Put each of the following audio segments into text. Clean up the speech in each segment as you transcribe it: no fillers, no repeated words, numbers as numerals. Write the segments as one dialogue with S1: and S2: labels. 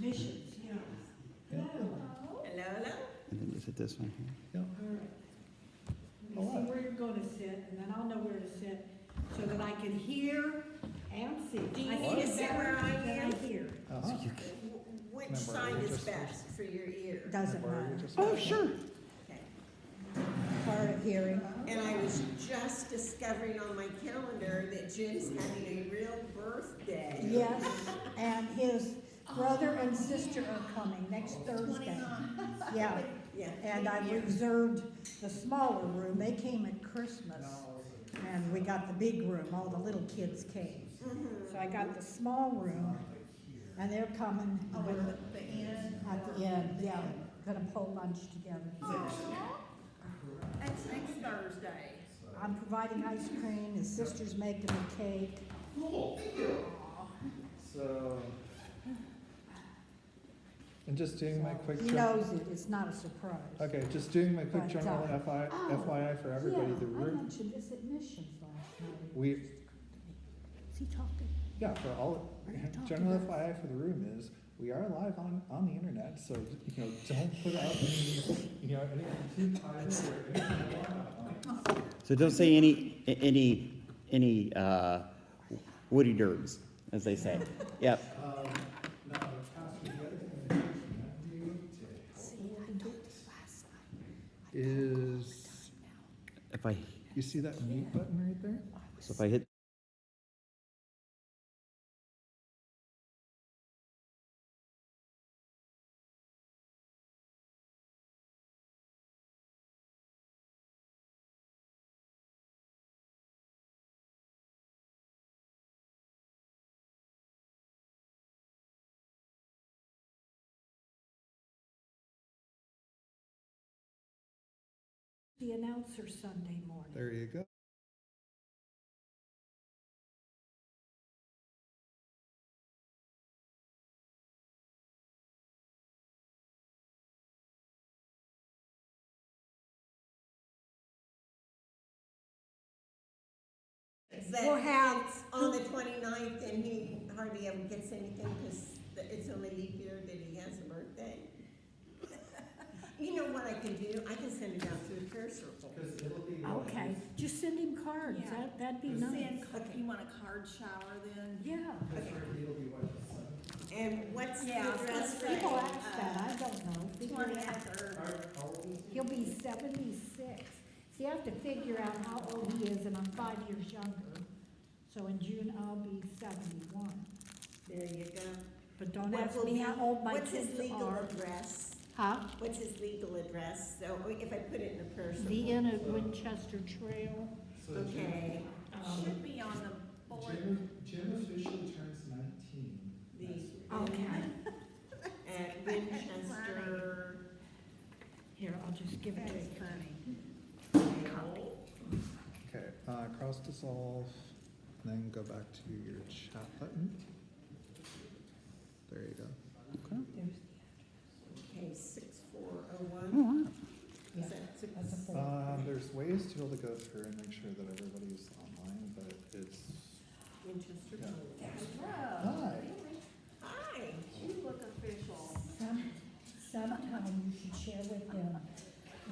S1: Missions, yeah. Hello.
S2: Hello, hello.
S3: And then just hit this one here.
S1: All right. Let me see where you're gonna sit, and then I'll know where to sit, so that I can hear and see.
S2: Do you
S1: I
S2: need
S1: see
S2: to
S1: it
S2: sit
S1: better
S2: where I
S1: than
S2: am?
S1: I hear.
S4: Uh-huh.
S2: Which
S4: Remember,
S2: side
S4: we
S2: is
S4: just-
S2: best for your ear?
S1: Doesn't
S4: Remember, we
S1: matter.
S4: just-
S3: Oh, sure.
S2: Okay.
S1: Hard of hearing.
S2: And I was just discovering on my calendar that Jim's having a real birthday.
S1: Yes, and his brother and sister are coming next Thursday. Yeah,
S2: Yeah.
S1: and I reserved the smaller room. They came at Christmas. And we got the big room, all the little kids came. So I got the small room, and they're coming
S2: At the end.
S1: at the end, yeah, gonna pull lunch together.
S5: That's next Thursday.
S1: I'm providing ice cream, his sister's making a cake.
S4: So, and just doing my quick.
S1: He knows it, it's not a surprise.
S4: Okay, just doing my quick
S1: But,
S4: general FYI for everybody. The
S1: Yeah, I
S4: room,
S1: mentioned this at Missions last night.
S4: we,
S1: Is he talking?
S4: yeah, for all, general FYI for the room is, we are live on the internet, so, don't put out any, any titles or anything.
S3: So don't say any woody dirts, as they say. Yep.
S4: Now, Pastor, the other thing that you
S1: See, I told this last night.
S4: is,
S3: If I
S4: you see that mute button right there?
S3: so if I hit
S1: The announcer Sunday morning.
S4: There you go.
S1: We'll have-
S2: On the 29th, and he hardly ever gets anything because it's only leap year that he has a birthday. You know what I can do? I can send it out to the prayer circle.
S1: Okay, just send him cards,
S5: Yeah.
S1: that'd be nice.
S2: Okay.
S5: You want a card shower then?
S1: Yeah,
S2: And what's the
S5: Yeah,
S2: address for
S1: people
S2: that?
S1: ask that, I don't know. Figure it out.
S5: 20th
S1: He'll be 76. See, I have to figure out how old he is, and I'm 5 years younger. So in June, I'll be 71.
S2: There you go.
S1: But don't
S2: What
S1: ask
S2: will
S1: me
S2: be-
S1: how old my
S2: What's his
S1: kids
S2: legal
S1: are.
S2: address?
S1: Huh?
S2: What's his legal address? So if I put it in the prayer circle.
S1: The Inn at Winchester Trail.
S2: Okay.
S5: should be on the board.
S4: Jim officially turns 19.
S2: The.
S1: Okay.
S2: At Winchester.
S1: Here, I'll just give it to you.
S4: Okay, cross dissolve, then go back to your chat button. There you go.
S2: Okay, 6401.
S3: oh, wow.
S2: Is that six?
S1: That's a 4.
S4: There's ways to be able to go through and make sure that everybody's online, but it's,
S2: Winchester.
S4: Yeah.
S5: Barbara,
S4: hi.
S2: Hi.
S5: you look official.
S1: Sometime you should share with him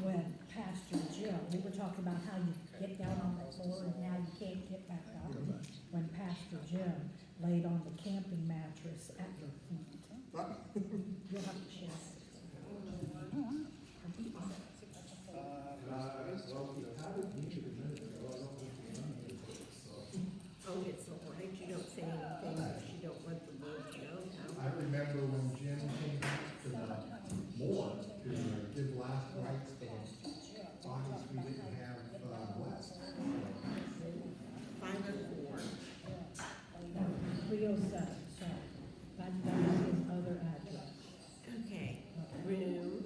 S1: when Pastor Jim, we were talking about how you get down on the floor and now you can't get back up. When Pastor Jim laid on the camping mattress at your feet. You'll have to share
S2: Oh, it's all right. You don't say anything if you don't want the board to know
S6: I remember when Jim came back to the board to give last rites to August, we didn't have, West.
S2: 504.
S1: 307, sorry. That was his other address.
S2: Okay. Room.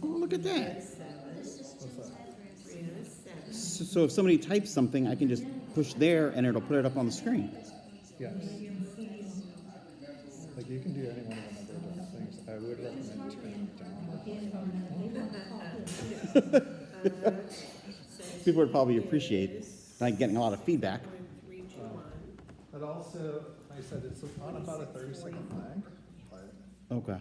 S3: Oh, look at that.
S2: 307.
S3: So if somebody types something, I can just push there and it'll put it up on the screen.
S4: Yes. Like you can do any one of a number of different things. I would recommend turning it down.
S3: People would probably appreciate like getting a lot of feedback.
S2: 321.
S4: But also, like I said, it's on about a 30-second lag. play it.
S3: Okay.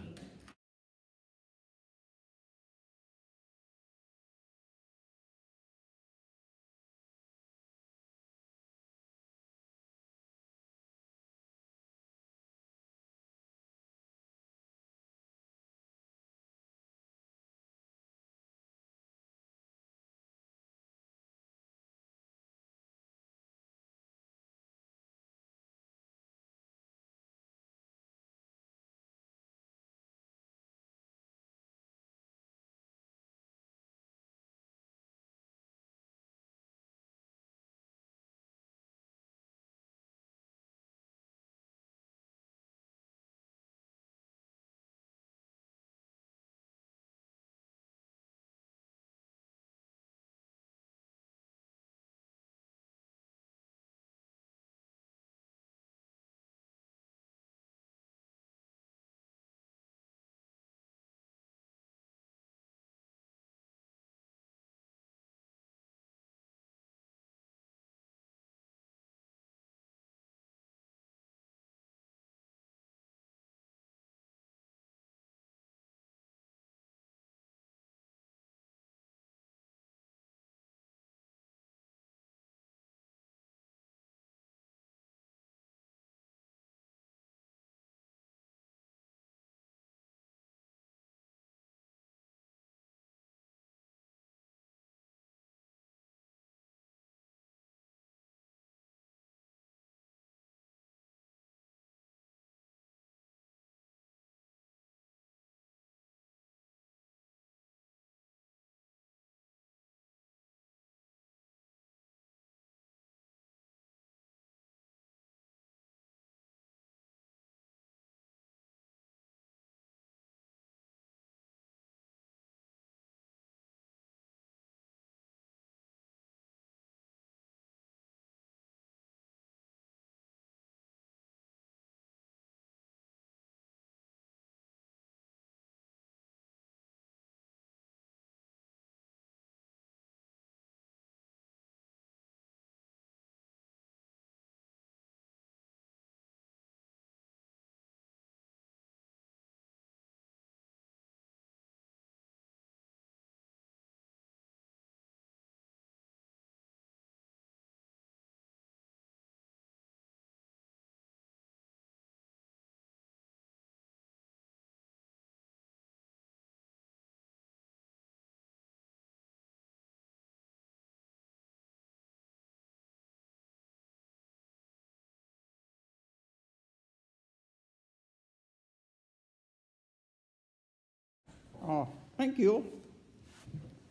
S3: Oh, thank you.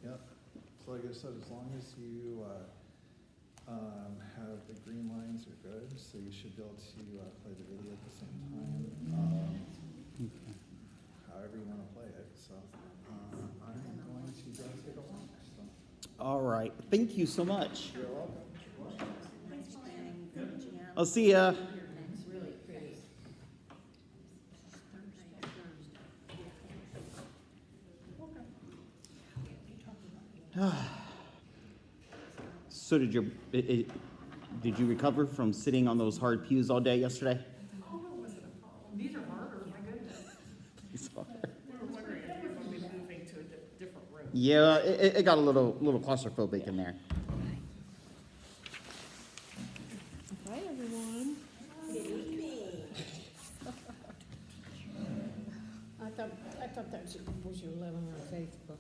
S4: Yep. So like I said, as long as you, have the green lines, you're good, so you should be able to, play the video at the same time. However you wanna play it, so, I'm going to go take a walk, so.
S3: All right. Thank you so much.
S4: You're welcome.
S3: I'll see ya. So did did you recover from sitting on those hard pews all day yesterday?
S5: These are harder, my goodness.
S3: It's hard.
S5: We were wondering if you were going to be moving to a different room.
S3: Yeah, it got a little claustrophobic in there.
S7: Hi, everyone. I thought that was your living on Facebook.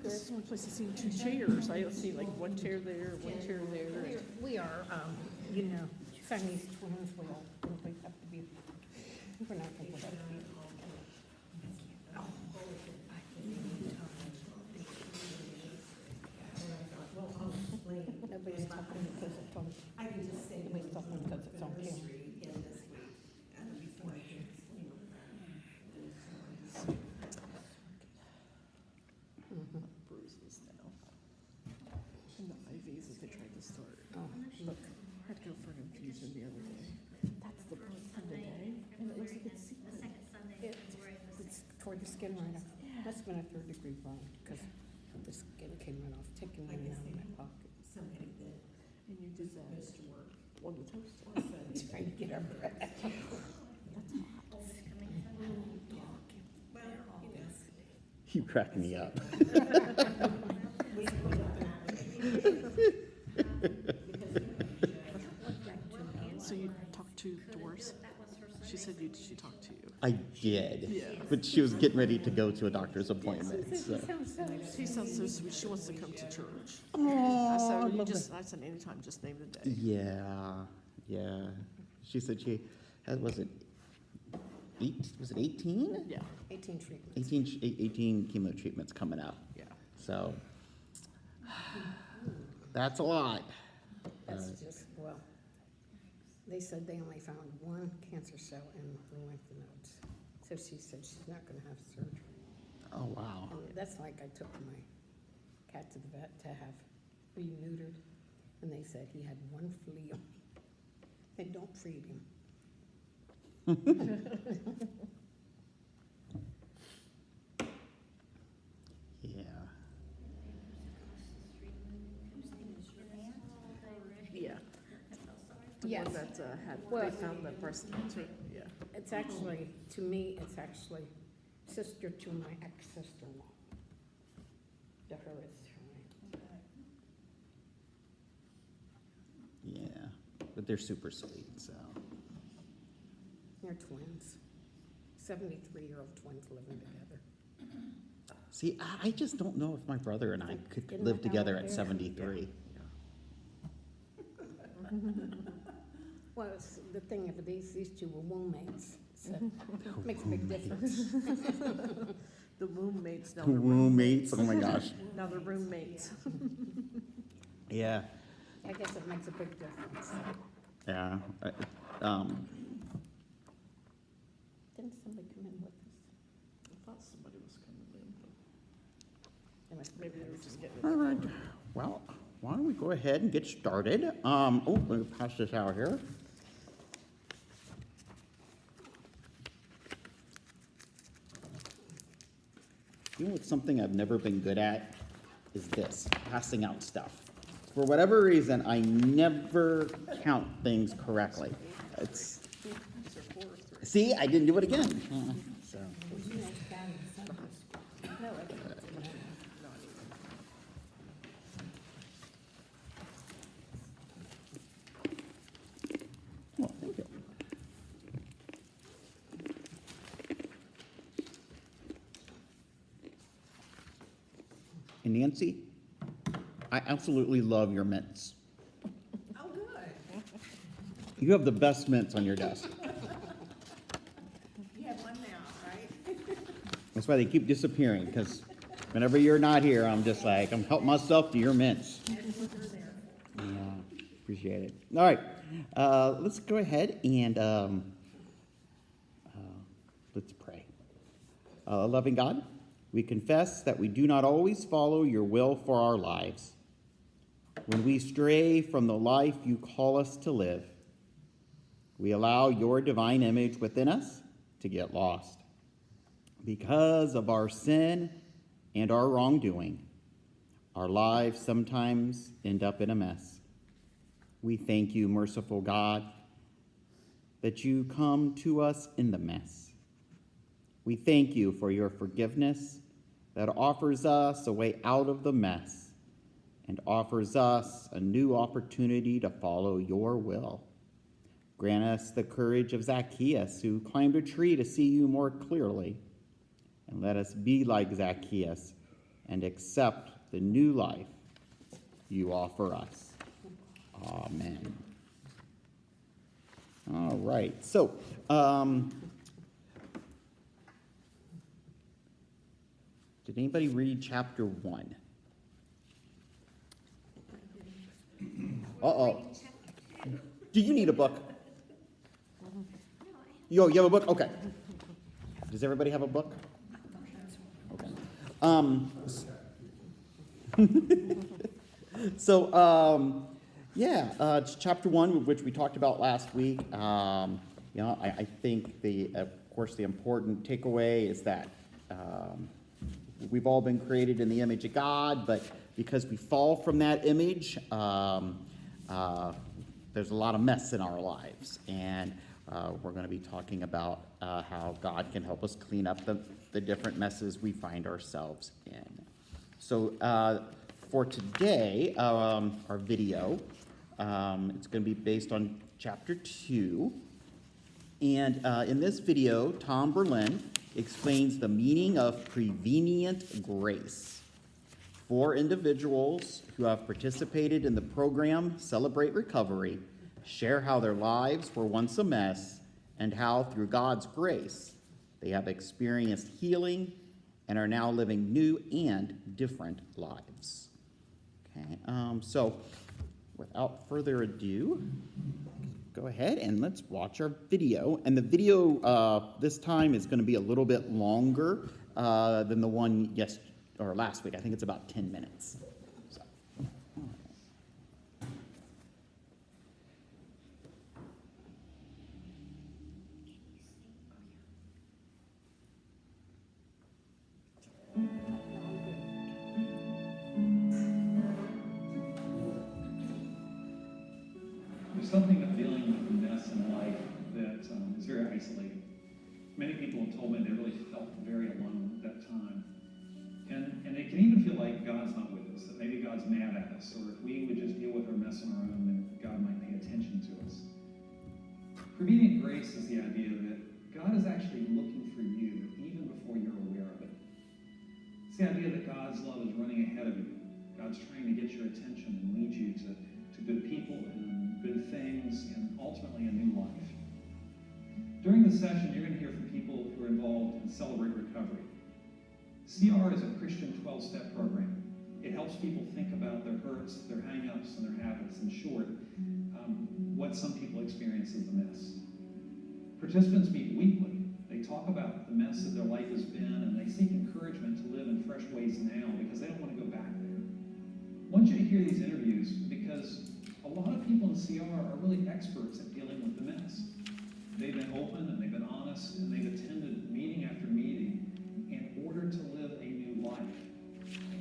S5: There's one place I see two chairs. I see like one chair there, one chair there.
S7: We are, Chinese twins, we all think we have to be, we're not going to have to be. Nobody's talking because it's on,
S2: I can just say.
S7: nobody's talking because it's on camera.
S2: Again this week, before I can explain.
S5: Bruises now. And the IVs that they tried to start.
S7: Oh, look,
S5: I had to go for an infusion the other day.
S7: skin right off. Must have been a third-degree burn, because the skin came right off, taking
S2: I
S7: right
S2: guess
S7: out of
S2: they-
S7: my pocket.
S2: Somebody that
S5: And you did that
S2: goes to work.
S5: on the toaster.
S7: Trying to get our breath.
S2: Well, you know.
S3: You crack me up.
S5: So you talked to Doris? She said she talked to you.
S3: I did.
S5: Yeah.
S3: But she was getting ready to go to a doctor's appointment, so.
S5: She sounds so sweet. She wants to come to church.
S3: Oh,
S5: I said, I said, anytime, just name the day.
S3: yeah. She said she had, was it 18?
S5: Yeah,
S7: 18 treatments.
S3: 18 chemo treatments coming up.
S5: yeah.
S3: So, that's a lot.
S7: That's just, well, they said they only found one cancer cell in the lymph nodes. So she said she's not gonna have surgery.
S3: Oh, wow.
S7: And that's like I took my cat to the vet to have re-neutered, and they said he had one flea on him. They don't feed him.
S3: Yeah.
S5: Yeah. The
S7: Yes.
S5: one that
S7: Well,
S5: they found the breast cancer, yeah.
S7: It's actually, to me, it's actually sister to my ex-sister-in-law. To her, it's her.
S3: Yeah. But they're super sweet, so.
S7: They're twins. 73-year-old twins living together.
S3: See, I just don't know if my brother and I could
S7: Isn't
S3: live
S7: that how
S3: together
S7: it
S3: at
S7: is?
S3: 73.
S7: Well, it's the thing of these two were roommates, so makes a big difference.
S5: The roommates, now they're
S3: Roommates, oh my gosh.
S5: Now they're roommates.
S3: Yeah,
S7: I guess it makes a big difference.
S3: yeah.
S7: Didn't somebody come in with us?
S5: I thought somebody was coming in, but
S7: They must be
S5: maybe they were just getting.
S3: All right, well, why don't we go ahead and get started? Oh, let me pass this out here. You know what's something I've never been good at is this, passing out stuff. For whatever reason, I never count things correctly. It's, see, I didn't do it again. So,
S7: No, I didn't.
S3: oh, thank you. And Nancy, I absolutely love your mints.
S2: Oh, good.
S3: You have the best mints on your desk.
S2: You have one now, right?
S3: That's why they keep disappearing, because whenever you're not here, I'm just like, I'm helping myself to your mints. Yeah, appreciate it. All right, let's go ahead and let's pray. Loving God, we confess that we do not always follow your will for our lives. When we stray from the life you call us to live, we allow your divine image within us to get lost. Because of our sin and our wrongdoing, our lives sometimes end up in a mess. We thank you, merciful God, that you come to us in the mess. We thank you for your forgiveness that offers us a way out of the mess and offers us a new opportunity to follow your will. Grant us the courage of Zacchaeus, who climbed a tree to see you more clearly. And let us be like Zacchaeus and accept the new life you offer us. Amen. All right. So, did anybody read chapter 1? Uh-oh. Do you need a book? You have a book? Okay. Does everybody have a book? Okay. It's chapter 1, which we talked about last week. I think of course, the important takeaway is that we've all been created in the image of God, but because we fall from that image, there's a lot of mess in our lives. And we're going to be talking about how God can help us clean up the different messes we find ourselves in. So for today, our video, it's going to be based on chapter 2. And in this video, Tom Berlin explains the meaning of prevenient grace. 4 individuals who have participated in the program Celebrate Recovery share how their lives were once a mess and how, through God's grace, they have experienced healing and are now living new and different lives. Okay, so without further ado, go ahead and let's watch our video. And the video this time is going to be a little bit longer than the one last week. I think it's about 10 minutes. So.
S8: There's something of dealing with the mess in life that is very isolating. Many people have told me they really felt very alone at that time. And it can even feel like God's not with us, that maybe God's mad at us, or if we would just deal with our mess on our own, then God might pay attention to us. Prevenient grace is the idea that God is actually looking for you even before you're aware of it. It's the idea that God's love is running ahead of you. God's trying to get your attention and lead you to good people and good things and ultimately a new life. During the session, you're going to hear from people who are involved in Celebrate Recovery. CR is a Christian 12-step program. It helps people think about their hurts, their hang-ups, and their habits. In short, what some people experience as a mess. Participants meet weekly. They talk about the mess that their life has been, and they seek encouragement to live in fresh ways now because they don't want to go back there. I want you to hear these interviews because a lot of people in CR are really experts at dealing with the mess. They've been open and they've been honest and they've attended meeting after meeting in order to live a new life.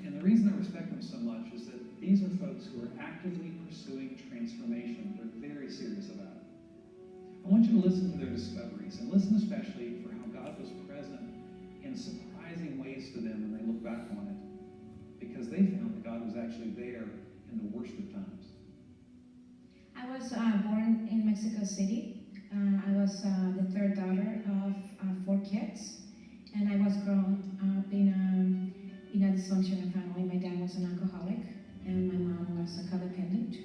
S8: And the reason I respect them so much is that these are folks who are actively pursuing transformation. They're very serious about it. I want you to listen to their discoveries and listen especially for how God was present in surprising ways to them when they look back on it, because they found that God was actually there in the worst of times.
S9: I was born in Mexico City. I was the 3rd daughter of 4 kids, and I was grown up in a dysfunctional family. My dad was an alcoholic, and my mom was a codependent,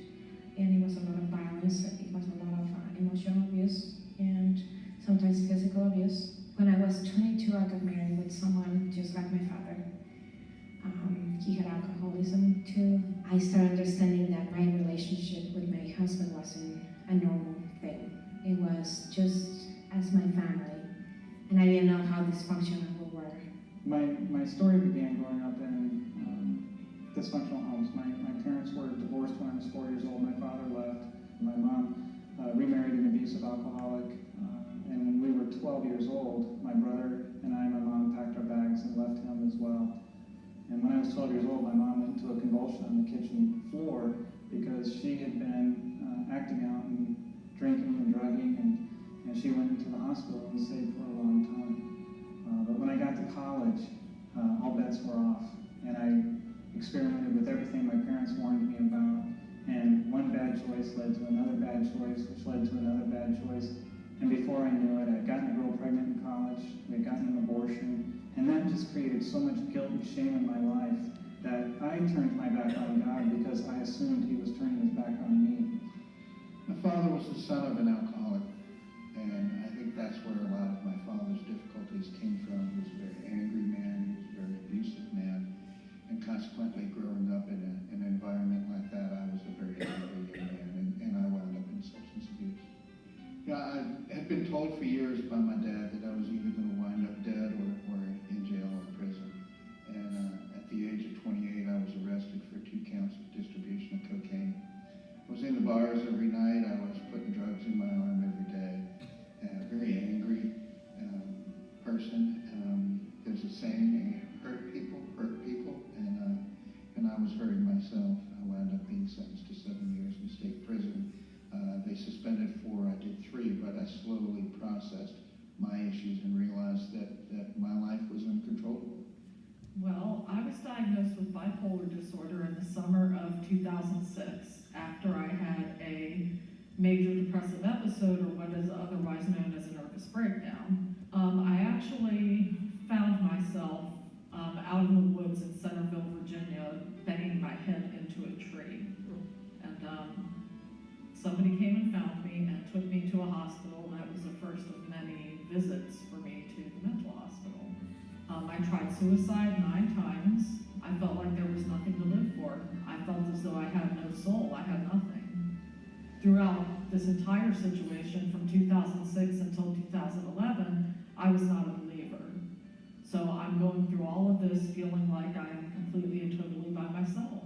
S9: and it was a lot of violence. It was a lot of emotional abuse and sometimes physical abuse. When I was 22, I got married with someone just like my father. He had alcoholism too. I started understanding that my relationship with my husband wasn't a normal thing. It was just as my family, and I didn't know how dysfunctional we were.
S10: My story began growing up in dysfunctional homes. My parents were divorced when I was 4 years old. My father left. My mom remarried an abusive alcoholic. And when we were 12 years old, my brother and I and my mom packed our bags and left him as well. And when I was 12 years old, my mom went into a convulsion on the kitchen floor because she had been acting out and drinking and drugging, and she went into the hospital and stayed for a long time. But when I got to college, all bets were off, and I experimented with everything my parents warned me about, and one bad choice led to another bad choice, which led to another bad choice, and before I knew it, I'd gotten a girl pregnant in college, we'd gotten an abortion, and that just created so much guilt and shame in my life that I turned my back on God because I assumed he was turning his back on me.
S11: My father was the son of an alcoholic, and I think that's where a lot of my father's difficulties came from. He was a very angry man, he was a very abusive man, and consequently growing up in an environment like that, I was a very angry young man, and I wound up in substance abuse. Yeah, I had been told for years by my dad that I was either going to wind up dead or in jail or prison. And at the age of 28, I was arrested for 2 counts of distribution of cocaine. I was in the bars every night. I was putting drugs in my arm every day. A very angry person that there's a saying, hurt people, and I was hurting myself. I wound up being sentenced to 7 years in state prison. They suspended 4, I did 3, but I slowly processed my issues and realized that my life was uncontrollable.
S12: Well, I was diagnosed with bipolar disorder in the summer of 2006 after I had a major depressive episode, or what is otherwise known as a nervous breakdown. I actually found myself out in the woods in Centerville, Virginia, banging my head into a tree. And somebody came and found me and took me to a hospital. That was the first of many visits for me to the mental hospital. I tried suicide 9 times. I felt like there was nothing to live for. I felt as though I had no soul. I had nothing. Throughout this entire situation from 2006 until 2011, I was not a believer. So I'm going through all of this feeling like I am completely and totally by myself.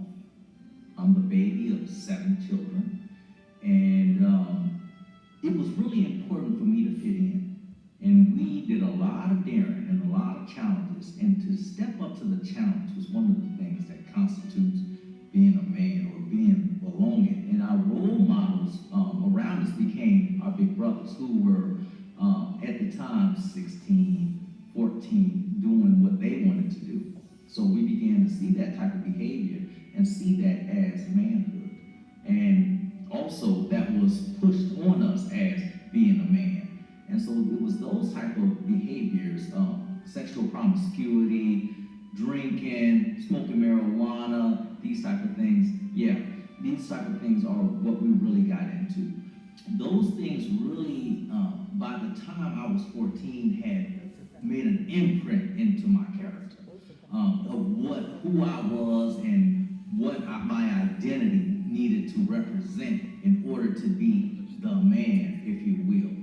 S13: I'm the baby of 7 children, and it was really important for me to fit in. And we did a lot of daring and a lot of challenges, and to step up to the challenge was one of the things that constitutes being a man or being belonging. And our role models around us became our big brothers, who were at the time 16, 14, doing what they wanted to do. So we began to see that type of behavior and see that as manhood. And also that was pushed on us as being a man. And so it was those type of behaviors, sexual promiscuity, drinking, smoking marijuana, these type of things. Yeah, these type of things are what we really got into. Those things really, by the time I was 14, had made an imprint into my character of who I was and what my identity needed to represent in order to be the man, if you will.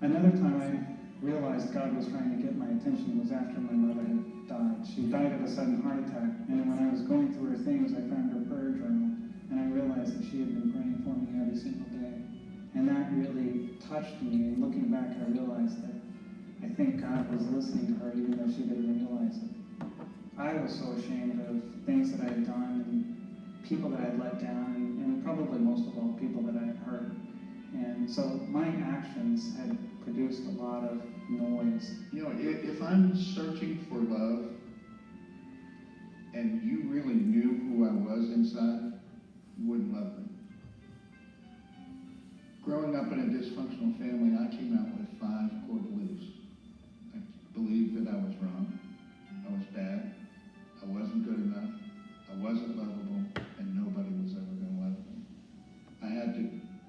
S10: Another time I realized God was trying to get my attention was after my mother had died. She died of a sudden heart attack, and when I was going through her things, I found her prayer journal, and I realized that she had been praying for me every single day. And that really touched me, and looking back, I realized that I think God was listening to her, even though she didn't realize it. I was so ashamed of things that I had done, and people that I had let down, and probably most of all, people that I had hurt. And so my actions had produced a lot of noise.
S11: You know, if I'm searching for love, and you really knew who I was inside, you wouldn't love me. Growing up in a dysfunctional family, I came out with 5 core beliefs. I believed that I was wrong, I was bad, I wasn't good enough, I wasn't lovable, and nobody was ever going to love me. I had to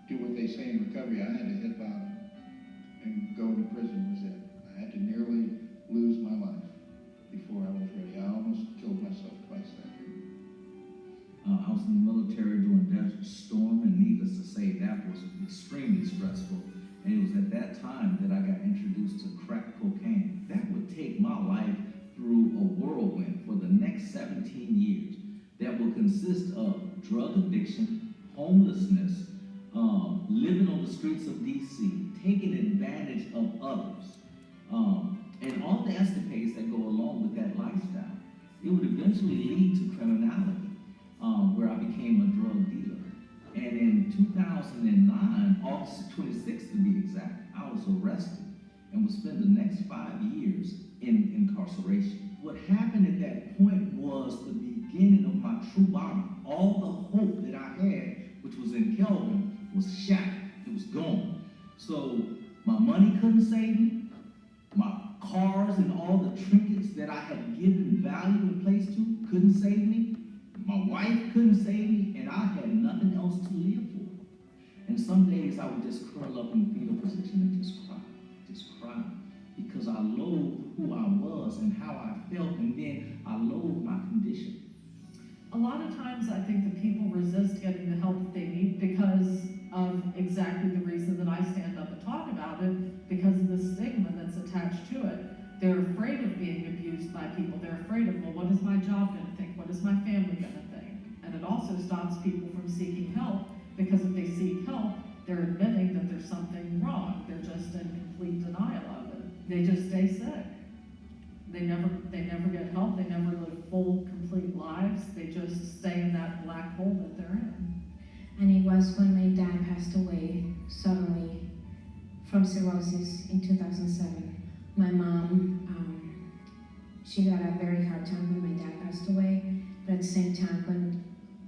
S11: do what they say in recovery. I had to hit bottom, and going to prison was it. I had to nearly lose my life before I was ready. I almost killed myself twice that year.
S13: I was in the military during Desert Storm, and needless to say, that was extremely stressful. And it was at that time that I got introduced to crack cocaine. That would take my life through a whirlwind for the next 17 years that would consist of drug addiction, homelessness, living on the streets of D.C., taking advantage of others, and all the escapades that go along with that lifestyle. It would eventually lead to criminality, where I became a drug dealer. And in 2009, August 26th to be exact, I was arrested and would spend the next 5 years in incarceration. What happened at that point was the beginning of my true bottom. All the hope that I had, which was in Kelvin, was shattered. It was gone. So my money couldn't save me. My cars and all the trinkets that I had given value and place to couldn't save me. My wife couldn't save me, and I had nothing else to live for. And some days I would just curl up in the fetal position and just cry, because I loathed who I was and how I felt, and then I loathed my condition.
S12: A lot of times I think that people resist getting the help that they need because of exactly the reason that I stand up and talk about it, because of the stigma that's attached to it. They're afraid of being abused by people. They're afraid of, well, what is my job going to think? What is my family going to think? And it also stops people from seeking help, because if they seek help, they're admitting that there's something wrong. They're just in complete denial of it. They just stay sick. They never get help. They never live full, complete lives. They just stay in that black hole that they're in.
S9: And it was when my dad passed away suddenly from cirrhosis in 2007. My mom, she got a very hard time when my dad passed away, but at the same time,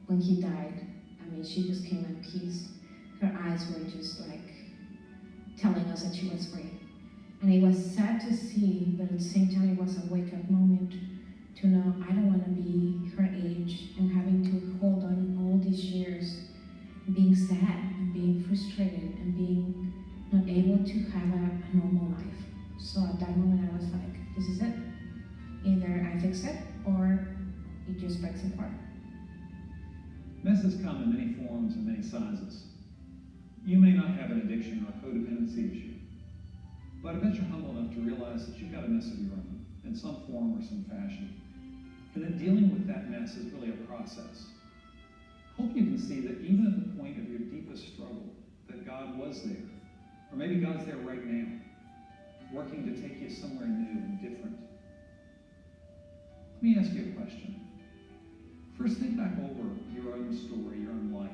S9: when he died, I mean, she just came at peace. Her eyes were just like telling us that she was free. And it was sad to see, but at the same time, it was a wake-up moment to know I don't want to be her age and having to hold on all these years, being sad and being frustrated and being not able to have a normal life. So at that moment, I was like, this is it. Either I fix it or it just breaks apart.
S8: Messes come in many forms and many sizes. You may not have an addiction or a codependency issue, but I bet you're humble enough to realize that you've got a mess of your own in some form or some fashion. And that dealing with that mess is really a process. Hope you can see that even at the point of your deepest struggle, that God was there. Or maybe God's there right now, working to take you somewhere new and different. Let me ask you a question. First, think back over your own story, your own life.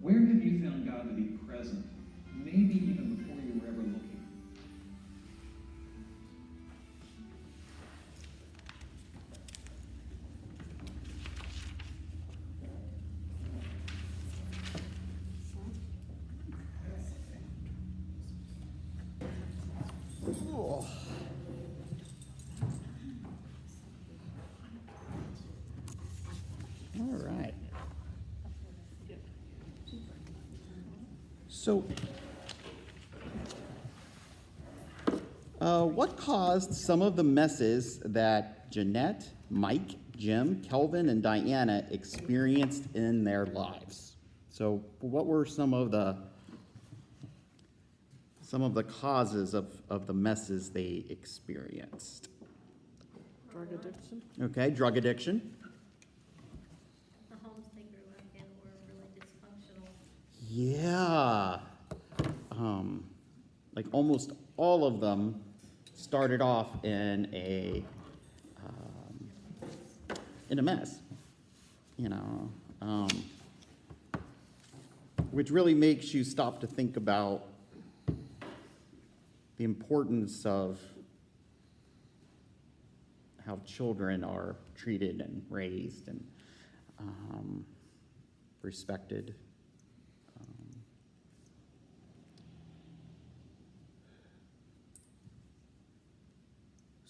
S8: Where have you found God to be present, maybe even before you were ever looking?
S3: All right. So, what caused some of the messes that Jeanette, Mike, Jim, Kelvin, and Diana experienced in their lives? So, what were some of the causes of the messes they experienced?
S5: Drug addiction.
S3: Okay, drug addiction.
S14: The homes they grew up in were really dysfunctional.
S3: Yeah. Like almost all of them started off in a mess, you know, which really makes you stop to think about the importance of how children are treated and raised and respected.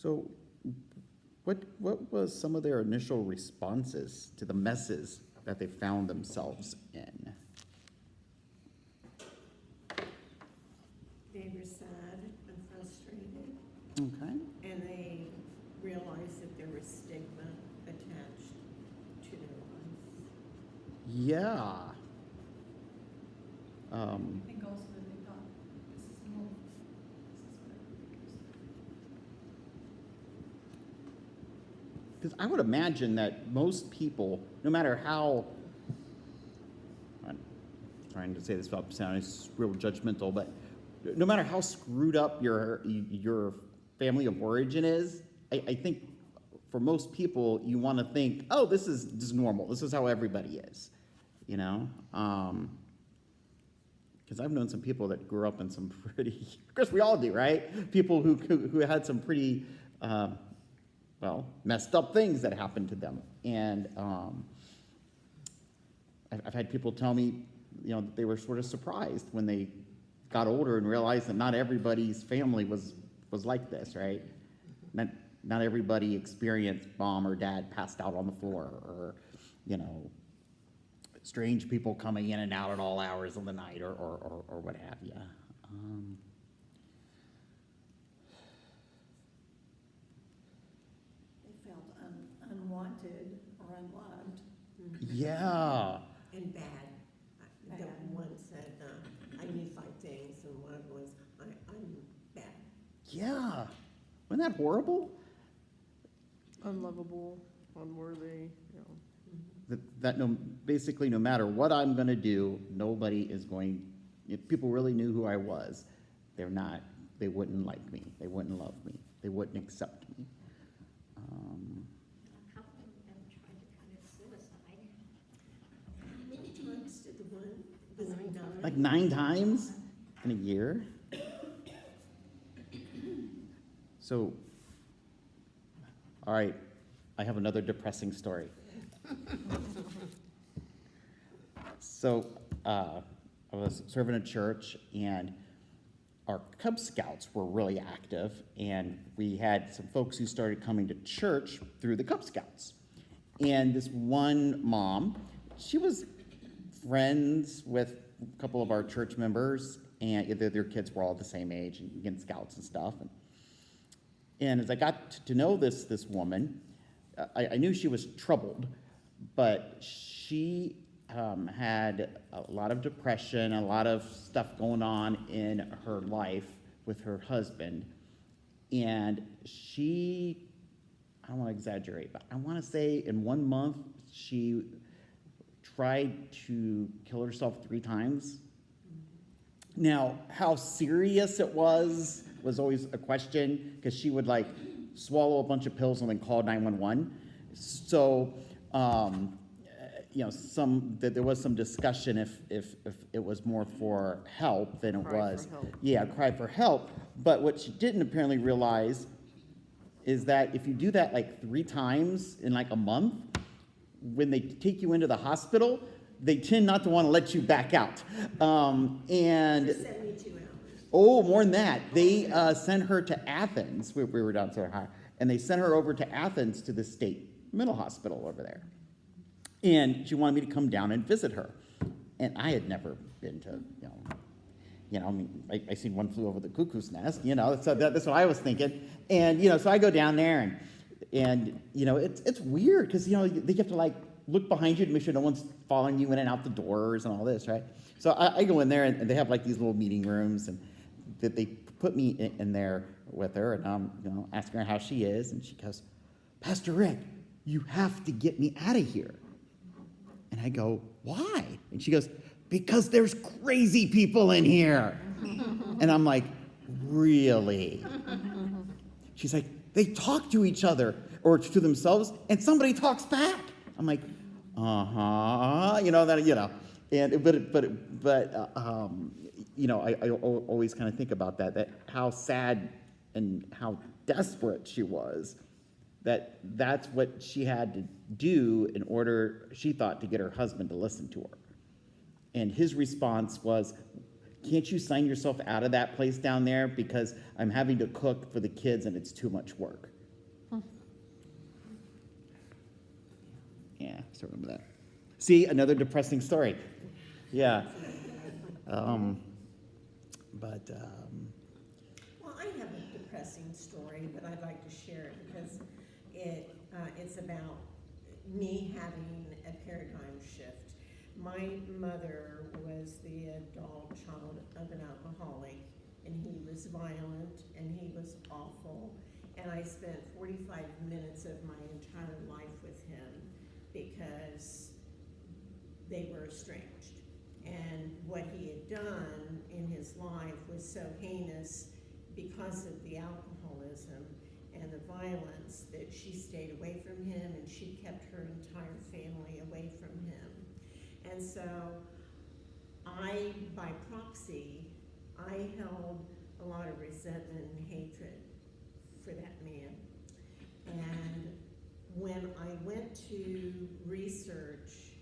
S3: So what was some of their initial responses to the messes that they found themselves in?
S2: They were sad and frustrated,
S3: Okay.
S2: and they realized that there was stigma attached to their lives.
S3: Yeah.
S14: I think also that they thought, this is normal, this is what everybody goes through.
S3: Because I would imagine that most people, no matter how, I'm trying to say this without sounding real judgmental, but no matter how screwed up your family of origin is, I think for most people, you want to think, oh, this is just normal. This is how everybody is, you know? Because I've known some people that grew up in some pretty, of course we all do, right? People who had some pretty, messed up things that happened to them. And I've had people tell me, you know, that they were sort of surprised when they got older and realized that not everybody's family was like this, right? Not everybody experienced mom or dad passed out on the floor, or, you know, strange people coming in and out at all hours of the night, or what have you.
S14: They felt unwanted or unloved.
S3: Yeah.
S2: And bad. The one said, I need 5 things, and one of them was, I'm bad.
S3: Yeah. Wasn't that horrible?
S5: Unlovable, unworthy, you know.
S3: Basically, no matter what I'm going to do, nobody is going, if people really knew who I was, they wouldn't like me. They wouldn't love me. they wouldn't accept me.
S7: A couple of them tried to commit suicide.
S2: How many times did the one, was it 9?
S3: Like 9 times in a year. So, all right, I have another depressing story. So, I was serving a church, and our Cub Scouts were really active, and we had some folks who started coming to church through the Cub Scouts. And this one mom, she was friends with a couple of our church members, and their kids were all the same age, and again, Scouts and stuff. And as I got to know this woman, I knew she was troubled, but she had a lot of depression, a lot of stuff going on in her life with her husband. And she, I don't want to exaggerate, but I want to say in 1 month, she tried to kill herself 3 times. Now, how serious it was always a question, because she would like swallow a bunch of pills and then call 911. So, there was some discussion if it was more for help than it was. Yeah, cry for help. But what she didn't apparently realize is that if you do that like 3 times in like a month, when they take you into the hospital, they tend not to want to let you back out. And
S2: For 72 hours.
S3: oh, more than that. They sent her to Athens. We were down there, and they sent her over to Athens to the state mental hospital over there. And she wanted me to come down and visit her. And I had never been to, I mean, I seen One Flew Over the Cuckoo's Nest, so that's what I was thinking. And, so I go down there, and it's weird, because, they have to, like, look behind you to make sure no one's following you in and out the doors and all this, right? So I go in there, and they have, like, these little meeting rooms, and that they put me in there with her, and I'm, asking her how she is, and she goes, "Pastor Rick, you have to get me out of here." And I go, "Why?" And she goes, "Because there's crazy people in here." And I'm like, "Really?" She's like, "They talk to each other or to themselves, and somebody talks back." I'm like, "Uh-huh," I always kind of think about that how sad and how desperate she was, that's what she had to do in order, she thought, to get her husband to listen to her. And his response was, "Can't you sign yourself out of that place down there, because I'm having to cook for the kids and it's too much work." Yeah, I remember that. See, another depressing story. Yeah.
S2: Well, I have a depressing story, but I'd like to share it because it's about me having a paradigm shift. My mother was the adult child of an alcoholic, and he was violent, and he was awful, and I spent 45 minutes of my entire life with him because they were estranged. And what he had done in his life was so heinous because of the alcoholism and the violence that she stayed away from him, and she kept her entire family away from him. And so I, by proxy, I held a lot of resentment and hatred for that man. And when I went to research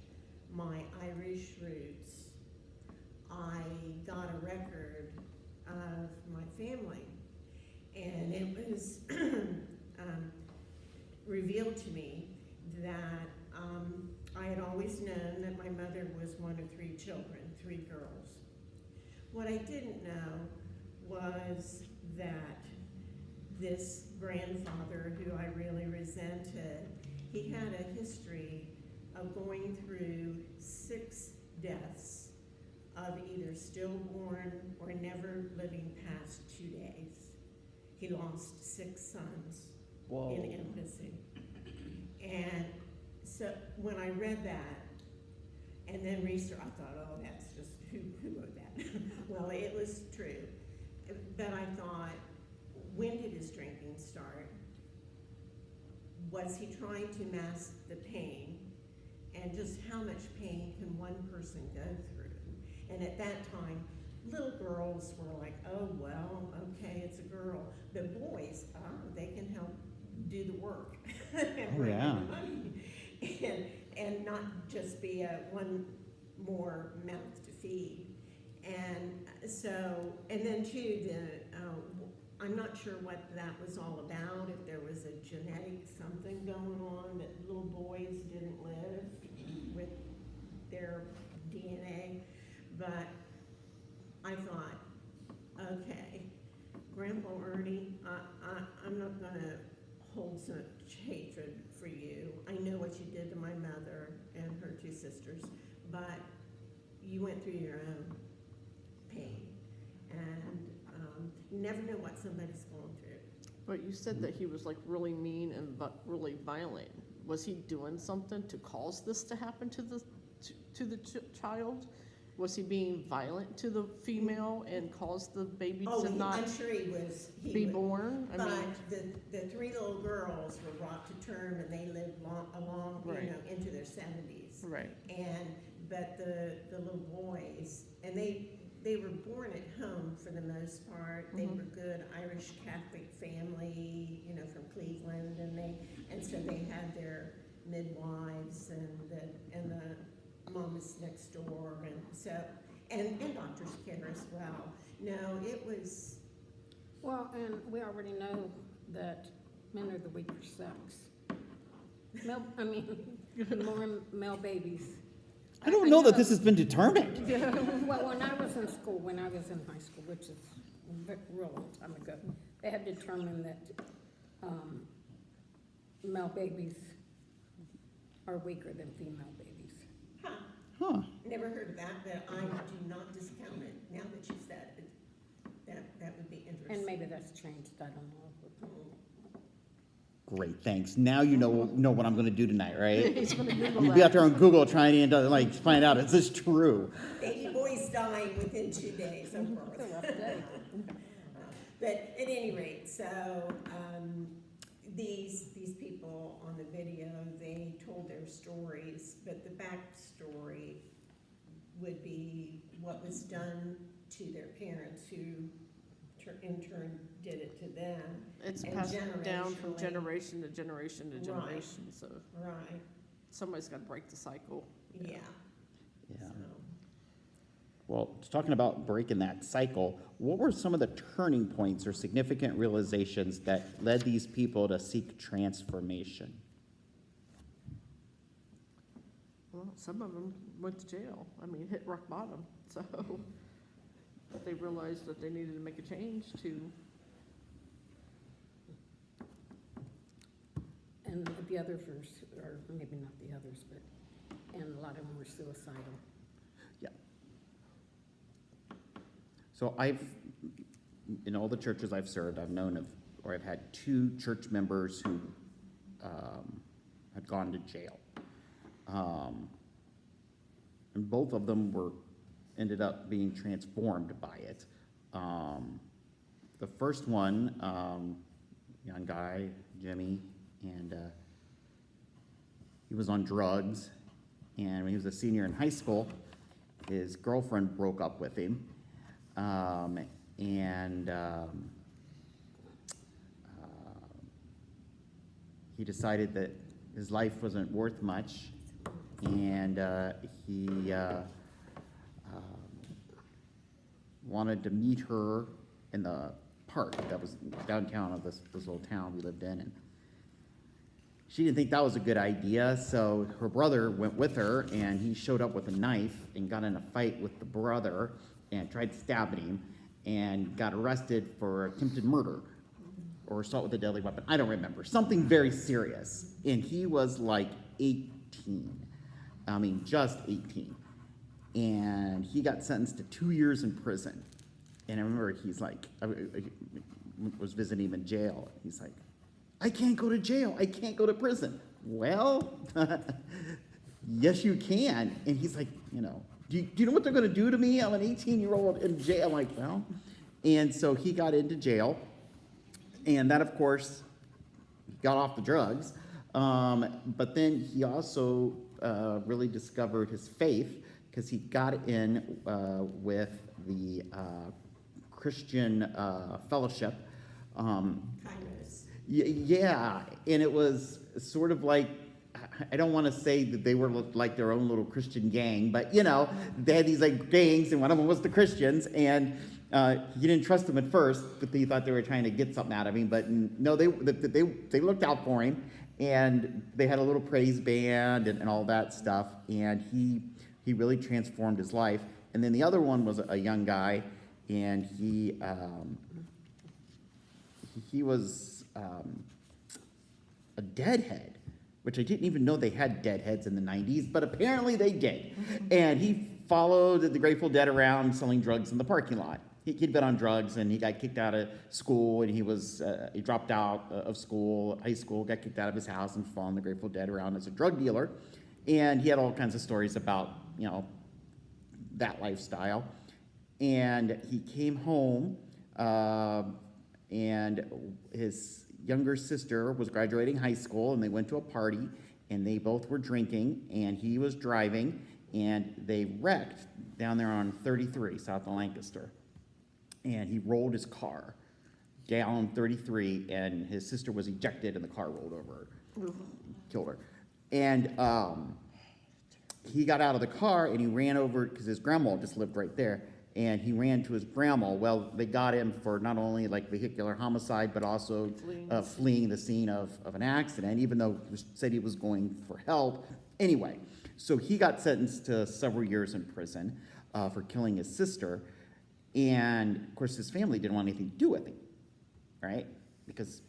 S2: my Irish roots, I got a record of my family, and it was revealed to me that I had always known that my mother was one of 3 children, 3 girls. What I didn't know was that this grandfather, who I really resented, he had a history of going through 6 deaths of either stillborn or never living past 2 days. He lost 6 sons in infancy. And so when I read that, and then research, I thought, oh, that's just, who wrote that? Well, it was true. But I thought, when did his drinking start? was he trying to mask the pain, and just how much pain can one person go through? And at that time, little girls were like, oh, well, okay, it's a girl. But boys, they can help do the work and bring in the money, and not just be a one more mouth to feed. And so, and then too, I'm not sure what that was all about, if there was a genetic something going on that little boys didn't live with their DNA, but I thought, okay, Grandpa Ernie, I'm not gonna hold such hatred for you. I know what you did to my mother and her two sisters, but you went through your own pain, and you never know what somebody's going through.
S5: But you said that he was like really mean and really violent. Was he doing something to cause this to happen to the child? Was he being violent to the female and caused the baby to not
S2: I'm sure he was.
S5: born?
S2: But the three little girls were brought to term, and they lived along,
S5: Right.
S2: into their 70s.
S5: Right.
S2: But the little boys, and they were born at home for the most part. They were good Irish Catholic family, from Cleveland, and so they had their midwives and the mamas next door, and so and doctor's care as well. No, it was.
S7: Well, and we already know that men are the weaker sex. More male babies.
S3: I don't know that this has been determined.
S7: Well, when I was in school, when I was in high school, which is a real long time ago, they had determined that male babies are weaker than female babies.
S3: Huh.
S2: Never heard of that, but I do not discount it. Now that you said it, that would be interesting.
S7: And maybe that's changed, I don't know.
S3: Great, thanks. Now you know what I'm going to do tonight, right?
S5: He's gonna Google
S3: You'd be out
S5: that.
S3: there on Google trying to find out, is this true?
S2: Baby boys dying within 2 days of birth. But at any rate, so these people on the video, they told their stories, but the backstory would be what was done to their parents, who in turn did it to them.
S5: It's
S2: And
S5: passed down from
S2: generationally.
S5: generation to generation to generation. So
S2: Right,
S5: somebody's got to break the cycle.
S2: yeah.
S3: Yeah.
S2: So,
S3: Well, talking about breaking that cycle, what were some of the turning points or significant realizations that led these people to seek transformation?
S5: Well, some of them went to jail. Hit rock bottom. So they realized that they needed to make a change to.
S7: And the others or maybe not the others, but, and a lot of them were suicidal.
S3: Yeah. So in all the churches I've served, I've known or I've had 2 church members who had gone to jail. And both of them ended up being transformed by it. The first one, young guy, Jimmy, and he was on drugs, and when he was a senior in high school, his girlfriend broke up with him, he decided that his life wasn't worth much, and he wanted to meet her in the park that was downtown of this little town we lived in. And she didn't think that was a good idea, so her brother went with her, and he showed up with a knife and got in a fight with the brother and tried stabbing him and got arrested for attempted murder or assault with a deadly weapon. I don't remember. Something very serious. And he was like 18. Just 18. And he got sentenced to 2 years in prison. And I remember he's like, I was visiting him in jail. He's like, I can't go to jail. I can't go to prison. Well, yes, you can. And he's like, do you know what they're going to do to me? I'm an 18-year-old in jail. I'm like, well. And so he got into jail. And that, of course, got off the drugs. But then he also really discovered his faith because he got in with the Christian fellowship.
S2: Kindness.
S3: Yeah, and it was sort of like, I don't want to say that they were like their own little Christian gang, but you know, they had these like gangs, and one of them was the Christians, and he didn't trust them at first, but he thought they were trying to get something out of him. But no, they looked out for him, and they had a little praise band and all that stuff, and he really transformed his life. And then the other one was a young guy, and he was a deadhead, which I didn't even know they had deadheads in the 90s, but apparently they did. And he followed the Grateful Dead around selling drugs in the parking lot. He'd been on drugs, and he got kicked out of school, and he dropped out of school, high school, got kicked out of his house, and followed the Grateful Dead around as a drug dealer. And he had all kinds of stories about, you know, that lifestyle. And he came home, and his younger sister was graduating high school, and they went to a party, and they both were drinking, and he was driving, and they wrecked down there on 33 south of Lancaster. And he rolled his car down 33, and his sister was ejected, and the car rolled over her, killed her. And he got out of the car, and he ran over, because his grandma just lived right there, and he ran to his grandma. Well, they got him for not only like vehicular homicide, but also fleeing the scene of an accident, even though he said he was going for help. Anyway, so he got sentenced to several years in prison for killing his sister. And of course, his family didn't want anything to do with him, right? Because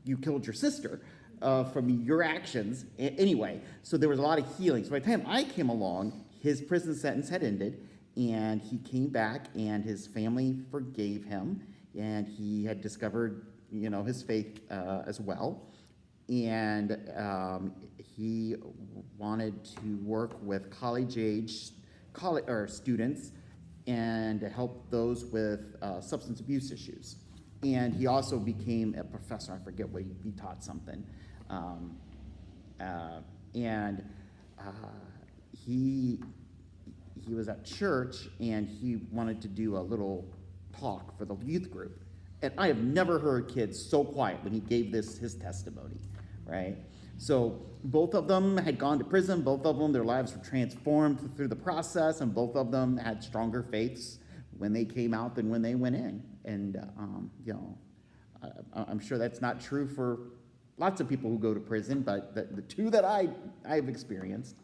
S3: you killed your sister from your actions. Anyway, so there was a lot of healing. So by the time I came along, his prison sentence had ended, and he came back, and his family forgave him, and he had discovered, you know, his faith as well. And he wanted to work with college students and to help those with substance abuse issues. And he also became a professor. I forget what he taught something. He was at church, and he wanted to do a little talk for the youth group. And I have never heard kids so quiet when he gave his testimony, right? So both of them had gone to prison. Both of them, their lives were transformed through the process, and both of them had stronger faiths when they came out than when they went in. And, you know, I'm sure that's not true for lots of people who go to prison, but the two that I've experienced,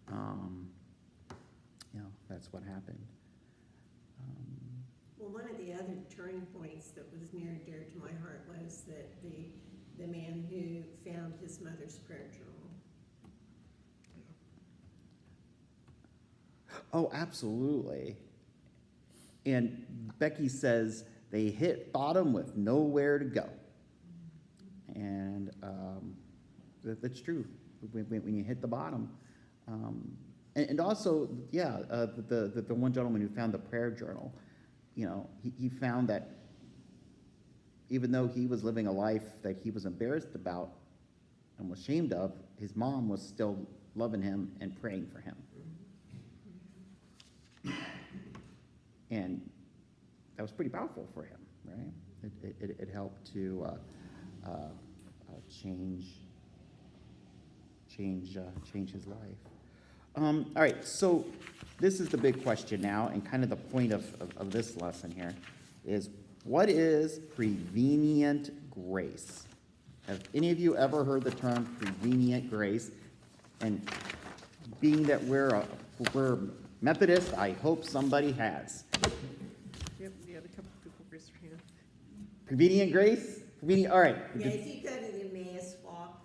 S3: you know, that's what happened.
S2: Well, one of the other turning points that was near and dear to my heart was that the man who found his mother's prayer journal.
S3: Oh, absolutely. And Becky says they hit bottom with nowhere to go. And that's true. When you hit the bottom. And also, yeah, the one gentleman who found the prayer journal, you know, he found that even though he was living a life that he was embarrassed about and was ashamed of, his mom was still loving him and praying for him. And that was pretty powerful for him, right? It helped to change his life. All right, so this is the big question now, and kind of the point of this lesson here is, what is prevenient grace? Have any of you ever heard the term prevenient grace? And being that we're Methodist, I hope somebody has.
S5: Yep, we had a couple people raise their hand.
S3: Prevenient grace? All right.
S2: Yeah, if you go to the Emmaus walk.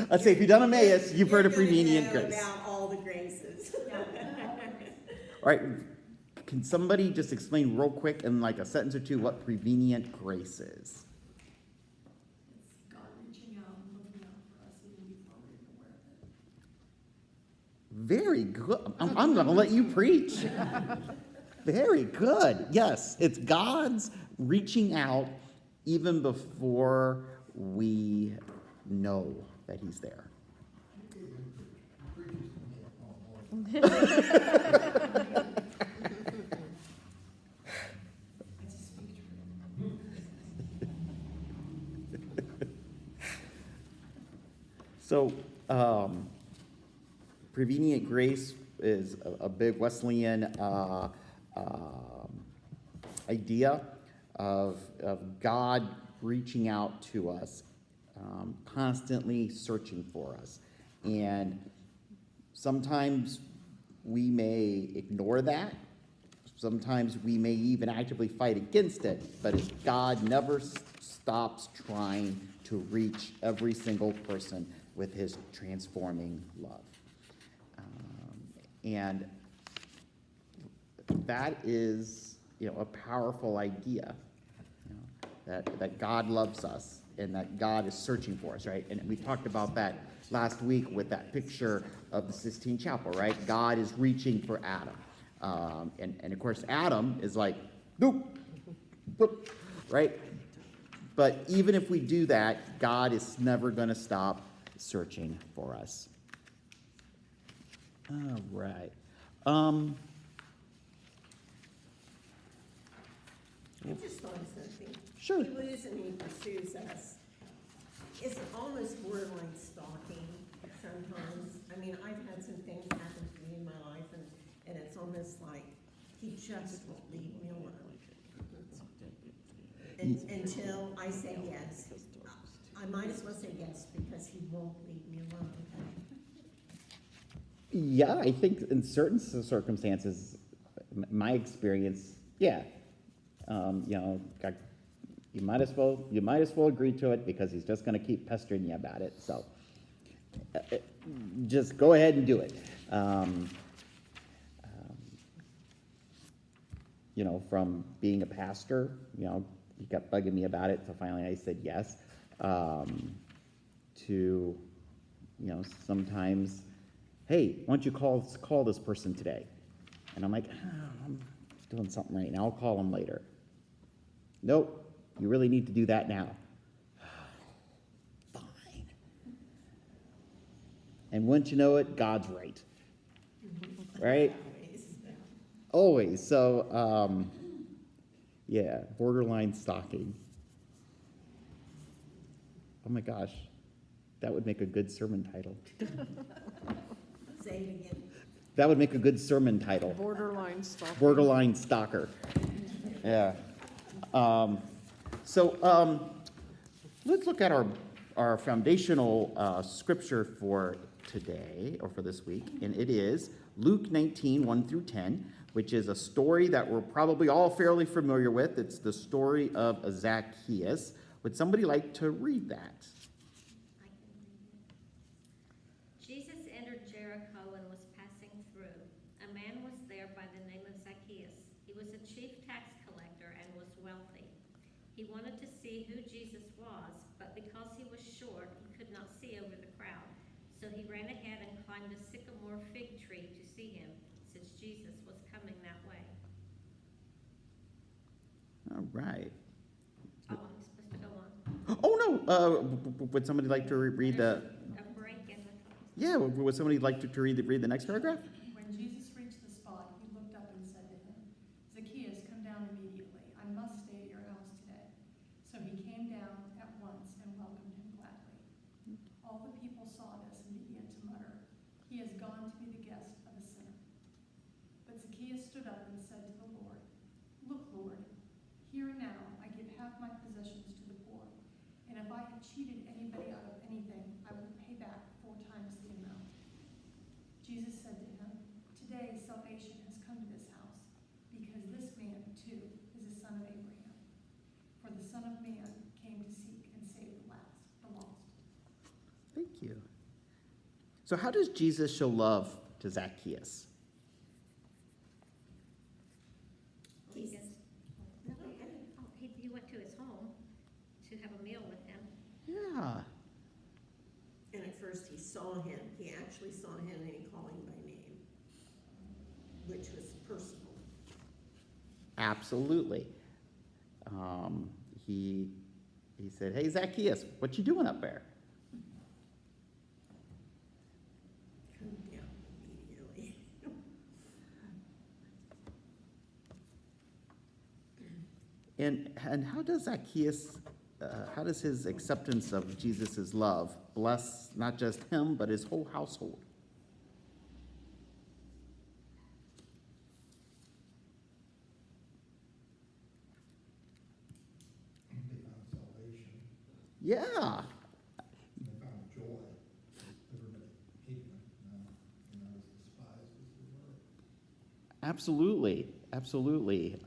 S3: Let's say if you've done Emmaus, you've heard of
S2: you're gonna
S3: prevenient
S2: know
S3: grace.
S2: about all the graces.
S3: All right, can somebody just explain real quick in like a sentence or two what prevenient grace is?
S14: It's God reaching out and looking out for us even before we're even aware of it.
S3: Very good. I'm going to let you preach. Very good. Yes, it's God's reaching out even before we know that he's there. So, prevenient grace is a big Wesleyan idea of God reaching out to us, constantly searching for us. And sometimes we may ignore that. Sometimes we may even actively fight against it, but God never stops trying to reach every single person with his transforming love. And that is, a powerful idea, that God loves us and that God is searching for us, right? And we talked about that last week with that picture of the Sistine Chapel, right? God is reaching for Adam. And of course, Adam is like, boop, boop, right? But even if we do that, God is never going to stop searching for us. All right.
S2: I just thought of something.
S3: Sure.
S2: He woos and he pursues us. It's almost borderline stalking sometimes. I mean, I've had some things happen to me in my life, and it's almost like he just won't leave me alone. Until I say yes. I might as well say yes because he won't leave me alone.
S3: Yeah, I think in certain circumstances, my experience, yeah, you might as well agree to it because he's just going to keep pestering you about it. So, just go ahead and do it. From being a pastor, he kept bugging me about it, so finally I said yes. To, sometimes, hey, why don't you call this person today? And I'm like, I'm doing something right now. I'll call him later. Nope, you really need to do that now. Fine. And once you know it, God's right. Right? Always. So, yeah, borderline stalking. Oh my gosh, that would make a good sermon title.
S2: Say it again.
S3: That would make a good sermon title.
S5: Borderline stalker.
S3: Borderline stalker. Yeah. Let's look at our foundational scripture for today, or for this week, and it is Luke 19, 1 through 10, which is a story that we're probably all fairly familiar with. It's the story of Zacchaeus. Would somebody like to read that?
S15: I can read it. Jesus entered Jericho and was passing through. A man was there by the name of Zacchaeus. He was a chief tax collector and was wealthy. He wanted to see who Jesus was, but because he was short, he could not see over the crowd. So he ran ahead and climbed a sycamore fig tree to see him, since Jesus was coming that way.
S3: All right.
S15: Oh, I'm supposed to go on.
S3: Oh, no. Would somebody like to read the...
S15: A break in the talk.
S3: Yeah, would somebody like to read the next paragraph?
S14: When Jesus reached the spot, he looked up and said to him, Zacchaeus, come down immediately. I must stay at your house today. So he came down at once and welcomed him gladly. All the people saw this and began to mutter, he has gone to be the guest of a sinner. But Zacchaeus stood up and said to the Lord, look, Lord, here and now I give half my possessions to the poor, and if I have cheated anybody out of anything, I will pay back 4 times the amount. Jesus said to him, today salvation has come to this house, because this man too is a son of Abraham. For the Son of Man came to seek and save the lost.
S3: Thank you. So how does Jesus show love to Zacchaeus?
S15: He went to his home to have a meal with him.
S3: Yeah.
S2: And at first he saw him. He actually saw him and he called him by name, which was personal.
S3: Absolutely. He said, hey, Zacchaeus, what you doing up there? And how does Zacchaeus, how does his acceptance of Jesus' love bless not just him, but his whole household?
S6: They found salvation,
S3: Yeah,
S6: and they found joy. Everybody hated them, as despised as they were.
S3: absolutely, absolutely.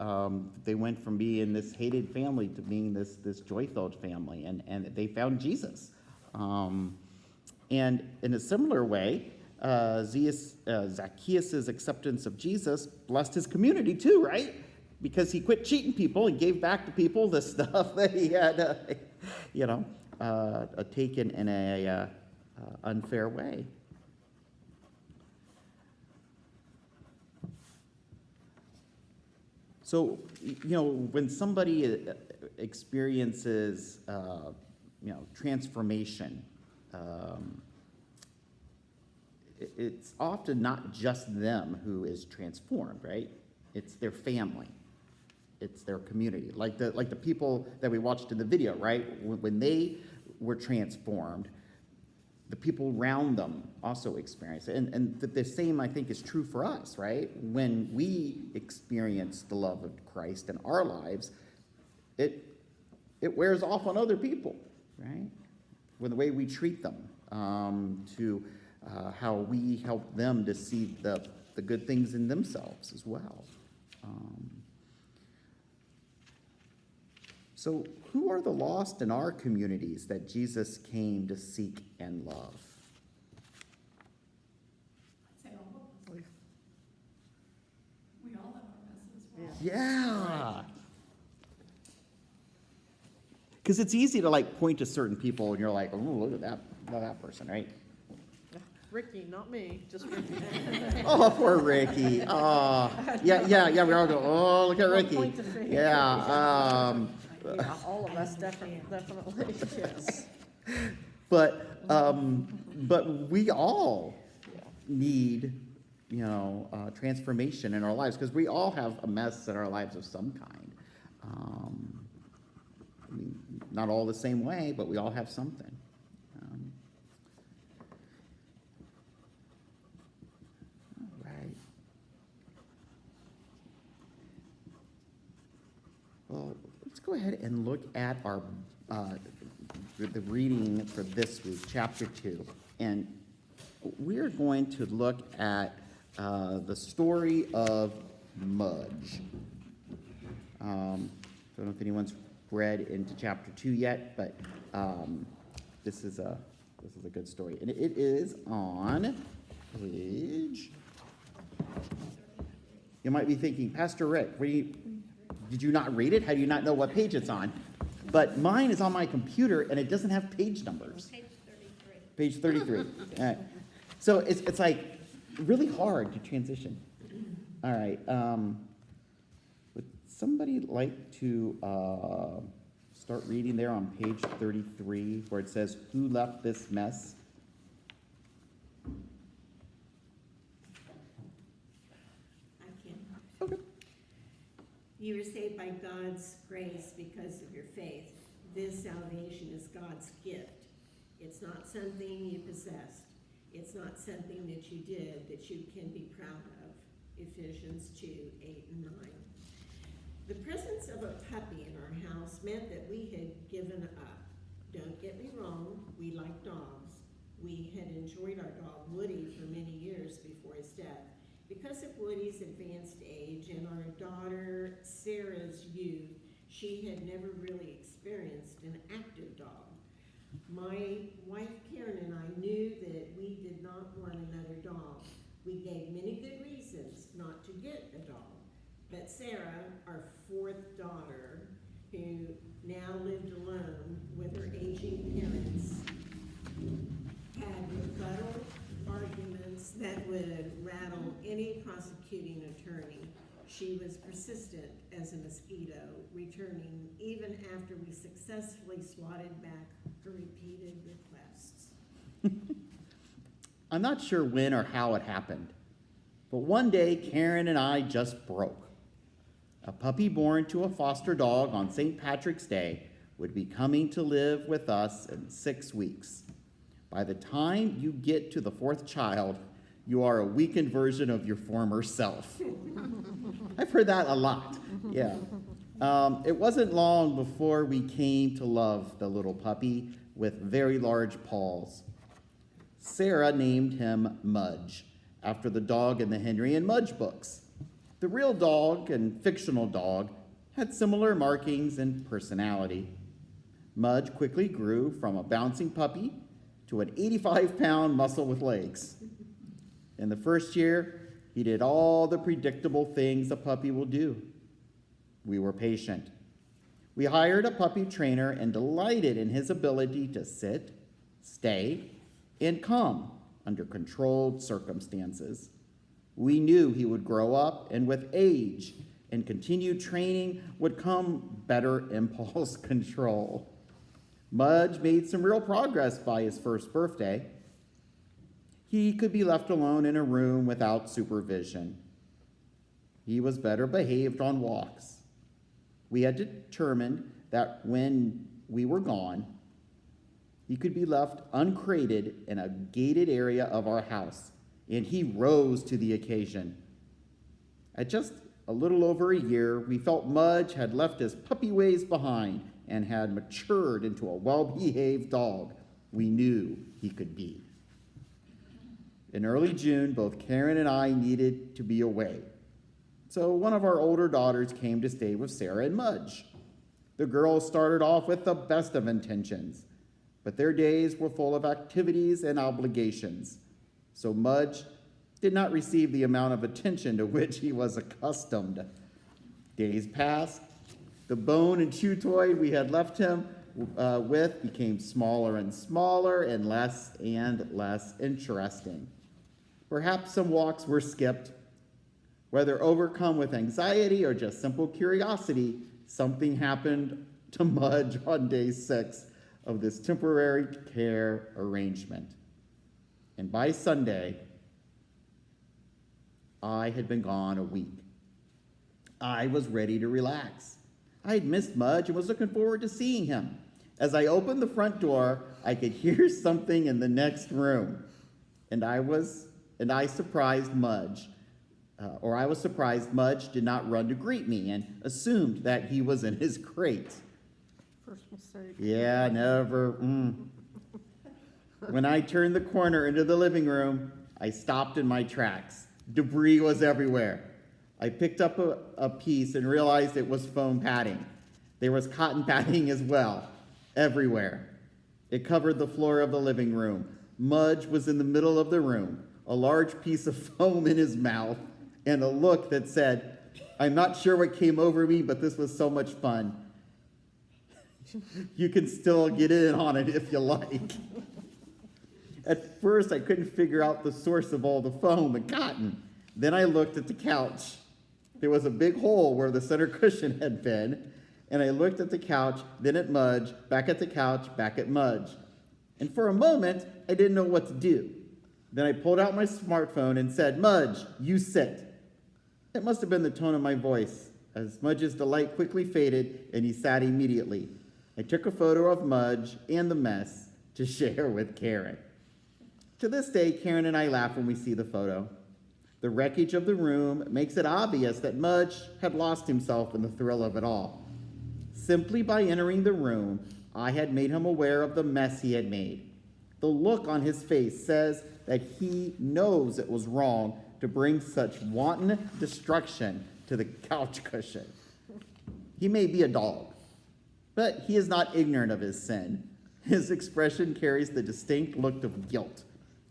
S3: They went from being this hated family to being this joy-filled family, and they found Jesus. And in a similar way, Zacchaeus' acceptance of Jesus blessed his community too, right? Because he quit cheating people and gave back to people the stuff that he had, taken in a unfair way. So, when somebody experiences, transformation, it's often not just them who is transformed, right? It's their family. It's their community. Like the people that we watched in the video, right? When they were transformed, the people around them also experience it. And the same, I think, is true for us, right? When we experience the love of Christ in our lives, it wears off on other people, right? With the way we treat them, to how we help them to see the good things in themselves as well. So who are the lost in our communities that Jesus came to seek and love?
S14: I'd say all of us. We all have our messes.
S3: Yeah. Because it's easy to point to certain people and you're like, oh, look at that person, right?
S5: Ricky, not me, just Ricky.
S3: Oh, poor Ricky. Oh, yeah, we all go, oh, look at Ricky.
S5: Point the finger.
S3: Yeah.
S5: Yeah, all of us definitely, yes.
S3: But we all need, transformation in our lives because we all have a mess in our lives of some kind. Not all the same way, but we all have something. All right. Well, let's go ahead and look at our the reading for this week, chapter 2. And we're going to look at the story of Mudge. Don't know if anyone's read into chapter 2 yet, but this is a good story. And it is on page... You might be thinking, Pastor Rick, did you not read it? How do you not know what page it's on? But mine is on my computer, and it doesn't have page numbers.
S15: Page 33.
S3: Page 33. So it's like really hard to transition. All right. Would somebody like to start reading there on page 33 where it says, "Who left this mess?"
S2: I can.
S3: Okay.
S2: You were saved by God's grace because of your faith. This salvation is God's gift. It's not something you possessed. It's not something that you did that you can be proud of. Ephesians 2:8-9. The presence of a puppy in our house meant that we had given up. Don't get me wrong, we like dogs. We had enjoyed our dog Woody for many years before his death. Because of Woody's advanced age and our daughter Sarah's youth, she had never really experienced an active dog. My wife Karen and I knew that we did not want another dog. We gave many good reasons not to get a dog. But Sarah, our fourth daughter, who now lived alone with her aging parents, had rebuttal arguments that would rattle any prosecuting attorney. She was persistent as a mosquito, returning even after we successfully swatted back her repeated requests.
S3: I'm not sure when or how it happened, but one day Karen and I just broke. A puppy born to a foster dog on St. Patrick's Day would be coming to live with us in 6 weeks. By the time you get to the 4th child, you are a weakened version of your former self. I've heard that a lot, yeah. It wasn't long before we came to love the little puppy with very large paws. Sarah named him Mudge, after the dog in the Henry and Mudge books. The real dog and fictional dog had similar markings and personality. Mudge quickly grew from a bouncing puppy to an 85-pound muscle with legs. In the first year, he did all the predictable things a puppy will do. We were patient. We hired a puppy trainer and delighted in his ability to sit, stay, and come under controlled circumstances. We knew he would grow up, and with age and continued training would come better impulse control. Mudge made some real progress by his first birthday. He could be left alone in a room without supervision. He was better behaved on walks. We had determined that when we were gone, he could be left uncrated in a gated area of our house, and he rose to the occasion. At just a little over a year, we felt Mudge had left his puppy ways behind and had matured into a well-behaved dog we knew he could be. In early June, both Karen and I needed to be away. So one of our older daughters came to stay with Sarah and Mudge. The girls started off with the best of intentions, but their days were full of activities and obligations. So Mudge did not receive the amount of attention to which he was accustomed. Days passed. The bone and chew toy we had left him with became smaller and smaller and less interesting. Perhaps some walks were skipped. Whether overcome with anxiety or just simple curiosity, something happened to Mudge on day 6 of this temporary care arrangement. And by Sunday, I had been gone a week. I was ready to relax. I had missed Mudge and was looking forward to seeing him. As I opened the front door, I could hear something in the next room, and I was surprised Mudge did not run to greet me and assumed that he was in his crate.
S5: First mistake.
S3: Yeah, never. When I turned the corner into the living room, I stopped in my tracks. Debris was everywhere. I picked up a piece and realized it was foam padding. There was cotton padding as well, everywhere. It covered the floor of the living room. Mudge was in the middle of the room, a large piece of foam in his mouth, and a look that said, "I'm not sure what came over me, but this was so much fun. You can still get in on it if you like." At first, I couldn't figure out the source of all the foam and cotton. Then I looked at the couch. There was a big hole where the center cushion had been, and I looked at the couch, then at Mudge, back at the couch, back at Mudge. And for a moment, I didn't know what to do. Then I pulled out my smartphone and said, "Mudge, you sit." It must have been the tone of my voice, as Mudge's delight quickly faded, and he sat immediately. I took a photo of Mudge and the mess to share with Karen. To this day, Karen and I laugh when we see the photo. The wreckage of the room makes it obvious that Mudge had lost himself in the thrill of it all. Simply by entering the room, I had made him aware of the mess he had made. The look on his face says that he knows it was wrong to bring such wanton destruction to the couch cushion. He may be a dog, but he is not ignorant of his sin. His expression carries the distinct look of guilt.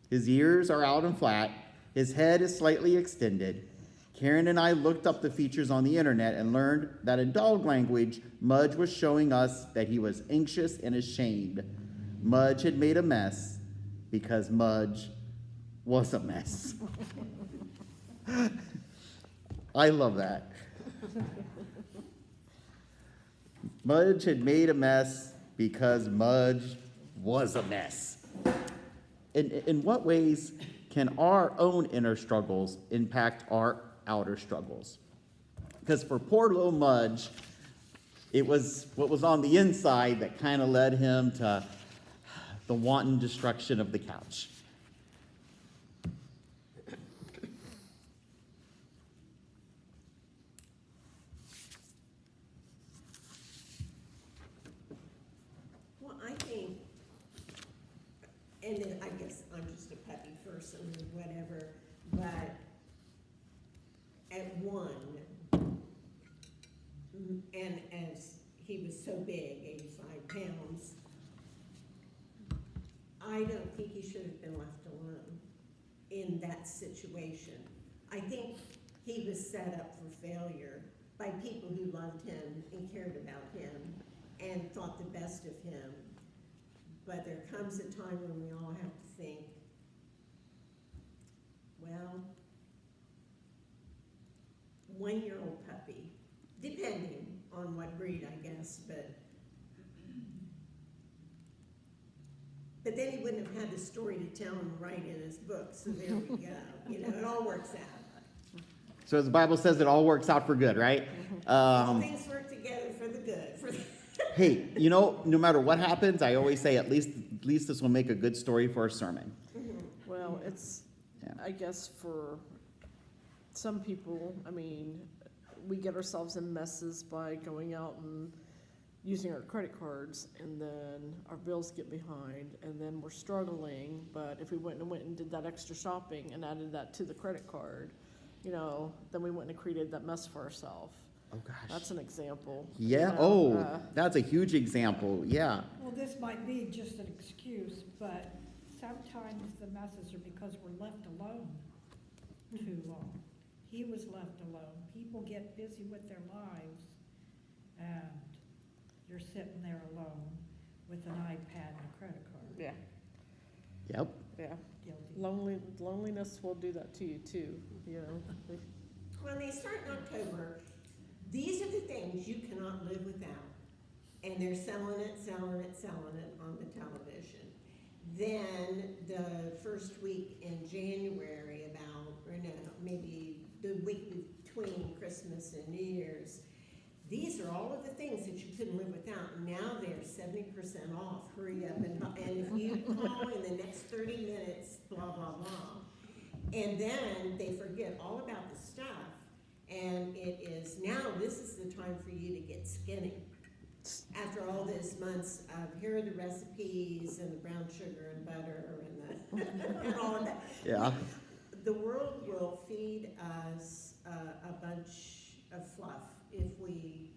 S3: His ears are out and flat. His head is slightly extended. Karen and I looked up the features on the internet and learned that in dog language, Mudge was showing us that he was anxious and ashamed. Mudge had made a mess because Mudge was a mess. I love that. Mudge had made a mess because Mudge was a mess. In what ways can our own inner struggles impact our outer struggles? Because for poor little Mudge, it was what was on the inside that kind of led him to the wanton destruction of the couch.
S2: Well, I think, and then I guess I'm just a puppy person or whatever, but at one, and as he was so big, 85 pounds, I don't think he should have been left alone in that situation. I think he was set up for failure by people who loved him and cared about him and thought the best of him. But there comes a time when we all have to think, well, 1-year-old puppy, depending on what breed, I guess, but then he wouldn't have had the story to tell and write in his book, so there we go. You know, it all works out.
S3: So as the Bible says, it all works out for good, right?
S2: All things work together for the good.
S3: Hey, you know, no matter what happens, I always say at least this will make a good story for a sermon.
S5: Well, it's,
S3: Yeah.
S5: I guess for some people, I mean, we get ourselves in messes by going out and using our credit cards, and then our bills get behind, and then we're struggling. But if we went and did that extra shopping and added that to the credit card, you know, then we wouldn't have created that mess for ourselves.
S3: Oh, gosh.
S5: That's an example.
S3: Yeah,
S5: You know,
S3: that's a huge example, yeah.
S1: Well, this might be just an excuse, but sometimes the messes are because we're left alone too long. He was left alone. People get busy with their lives, and you're sitting there alone with an iPad and a credit card.
S5: Yeah,
S3: Yep.
S5: yeah.
S1: Guilty.
S5: Loneliness will do that to you too, you know.
S2: When they start in October, these are the things you cannot live without. And they're selling it on the television. Then the first week in January, maybe the week between Christmas and New Year's, these are all of the things that you couldn't live without. Now they're 70% off. Hurry up and if you call in the next 30 minutes, blah, blah, blah. And then they forget all about the stuff. And it is now, this is the time for you to get skinny. After all these months of here are the recipes and the brown sugar and butter and and all of that.
S3: Yeah.
S2: The world will feed us a bunch of fluff if we.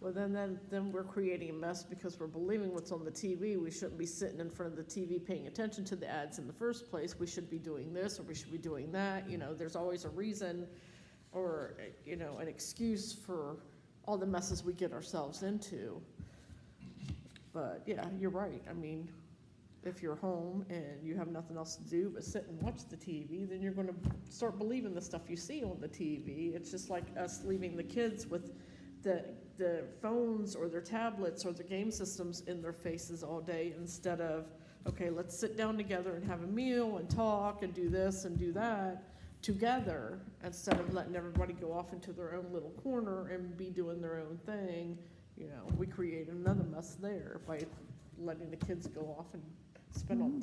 S5: Well, then we're creating a mess because we're believing what's on the TV. We shouldn't be sitting in front of the TV paying attention to the ads in the first place. We should be doing this or we should be doing that. You know, there's always a reason or, you know, an excuse for all the messes we get ourselves into. But yeah, you're right. I mean, if you're home and you have nothing else to do but sit and watch the TV, then you're going to start believing the stuff you see on the TV. It's just like us leaving the kids with the phones or their tablets or the game systems in their faces all day instead of, okay, let's sit down together and have a meal and talk and do this and do that together instead of letting everybody go off into their own little corner and be doing their own thing. You know, we create another mess there by letting the kids go off and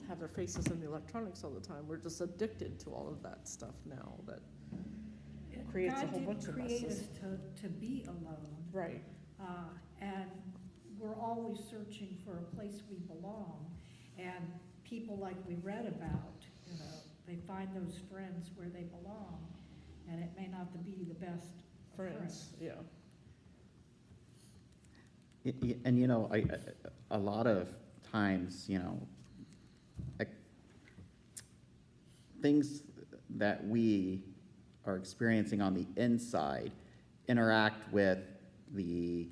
S5: have their faces in the electronics all the time. We're just addicted to all of that stuff now that creates a whole bunch of
S1: God didn't create
S5: messes.
S1: us to be alone.
S5: Right.
S1: And we're always searching for a place we belong. And people like we read about, you know, they find those friends where they belong. And it may not be the best of friends.
S5: Yeah.
S3: And you know, a lot of times, you know, things that we are experiencing on the inside interact with the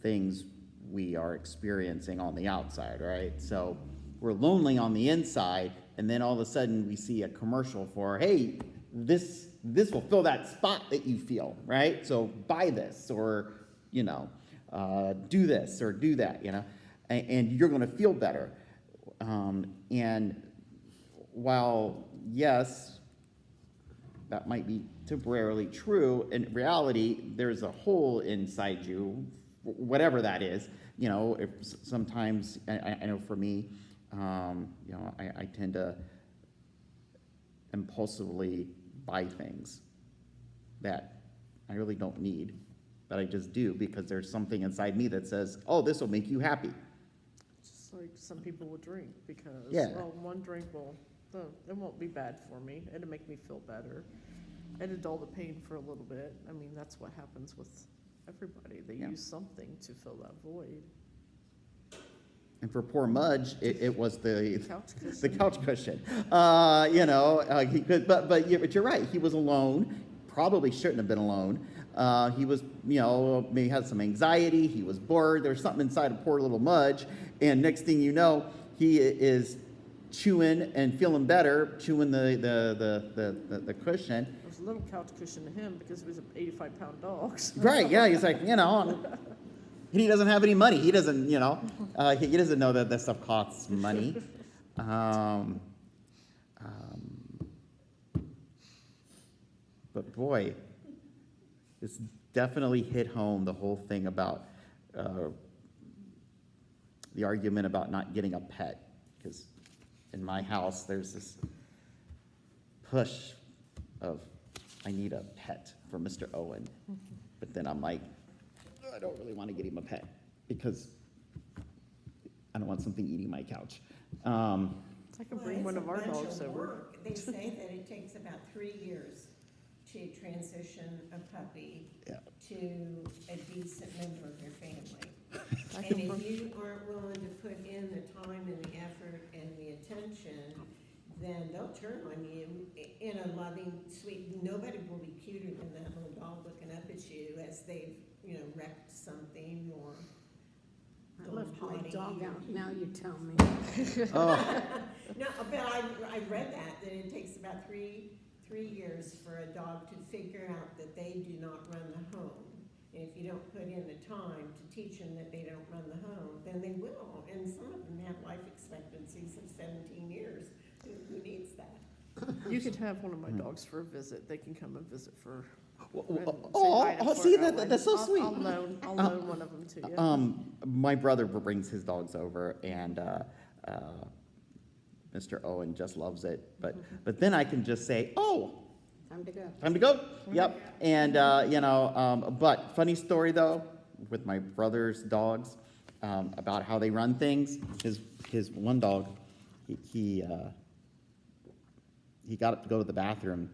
S3: things we are experiencing on the outside, right? So we're lonely on the inside, and then all of a sudden we see a commercial for, hey, this will fill that spot that you feel, right? So buy this, or, you know, do this or do that, you know, and you're going to feel better. And while, yes, that might be temporarily true. In reality, there's a hole inside you, whatever that is. You know, if sometimes, I know for me, you know, I tend to impulsively buy things that I really don't need, but I just do because there's something inside me that says, oh, this will make you happy.
S5: Just like some people will drink because,
S3: Yeah.
S5: well, one drink it won't be bad for me. It'll make me feel better. It'll dull the pain for a little bit. I mean, that's what happens with everybody. They use something to fill that void.
S3: And for poor Mudge, it was the
S5: Couch cushion.
S3: the couch cushion. You know, he could, but you're right. He was alone. Probably shouldn't have been alone. He was, you know, maybe had some anxiety. He was bored. There's something inside of poor little Mudge. And next thing you know, he is chewing and feeling better, chewing the cushion.
S5: It was a little couch cushion to him because he was an 85-pound dog.
S3: Right? Yeah. He's like, you know. He doesn't have any money. He doesn't, you know, he doesn't know that this stuff costs money. But boy, it's definitely hit home, the whole thing about the argument about not getting a pet. Because in my house, there's this push of, I need a pet for Mr. Owen. But then I'm like, I don't really want to get him a pet because I don't want something eating my couch.
S5: I can bring
S2: Well,
S5: one
S2: it's
S5: of our
S2: a bunch
S5: dogs
S2: of
S5: over.
S2: work. They say that it takes about 3 years to transition a puppy
S3: Yeah.
S2: to a decent member of your family.
S5: I
S2: And
S5: can
S2: if
S5: bring-
S2: you aren't willing to put in the time and the effort and the attention, then they'll turn on you in a loving, sweet, nobody will be cuter than that little dog looking up at you as they've, you know, wrecked something or
S7: I
S2: gone
S7: left my
S2: potty
S7: dog
S2: or-
S7: out, now you tell me.
S2: No, but I read that it takes about three years for a dog to figure out that they do not run the home. And if you don't put in the time to teach them that they don't run the home, then they will. And some of them have life expectancies of 17 years. Who needs that?
S5: You could have one of my dogs for a visit. They can come and visit for.
S3: See, that's so sweet.
S5: I'll loan one of them to you.
S3: My brother brings his dogs over, and Mr. Owen just loves it. But then I can just say, oh,
S7: Time to go.
S3: time to go. Yep. And you know, but funny story though, with my brother's dogs, about how they run things. His one dog, he got up to go to the bathroom.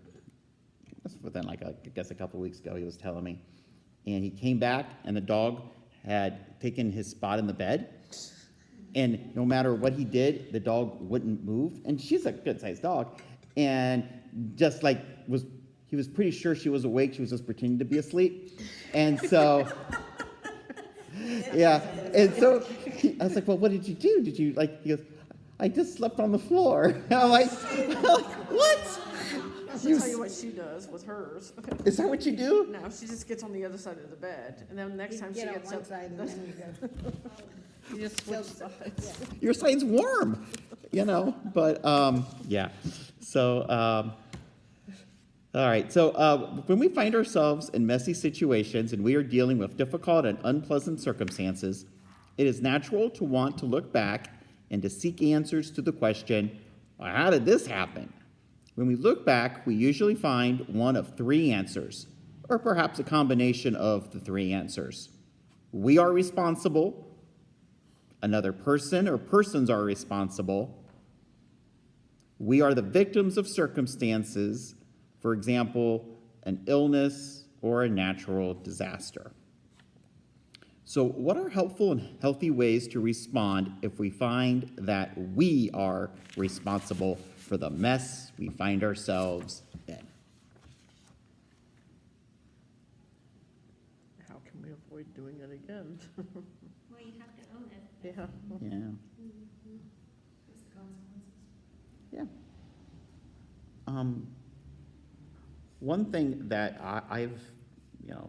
S3: This was within I guess a couple weeks ago. He was telling me, and he came back, and the dog had taken his spot in the bed. And no matter what he did, the dog wouldn't move. And she's a good-sized dog, and just he was pretty sure she was awake. She was just pretending to be asleep, and so. Yeah, and so I was like, well, what did you do? Did you he goes, I just slept on the floor. And I'm like, what?
S5: I'll tell you what she does with hers.
S3: Is that what you do?
S5: No, she just gets on the other side of the bed, and then next time she
S7: Get on
S5: gets
S7: one
S5: up,
S7: side and then you go.
S5: you just switch sides.
S3: Your side's warm, you know, but yeah. So, all right. So when we find ourselves in messy situations and we are dealing with difficult and unpleasant circumstances, it is natural to want to look back and to seek answers to the question, well, how did this happen? When we look back, we usually find one of three answers, or perhaps a combination of the three answers. We are responsible. Another person or persons are responsible. We are the victims of circumstances, for example, an illness or a natural disaster. So what are helpful and healthy ways to respond if we find that we are responsible for the mess we find ourselves in?
S5: How can we avoid doing it again?
S15: Well, you have to own it.
S5: Yeah.
S3: Yeah.
S14: What's the consequences?
S3: Yeah. One thing that I've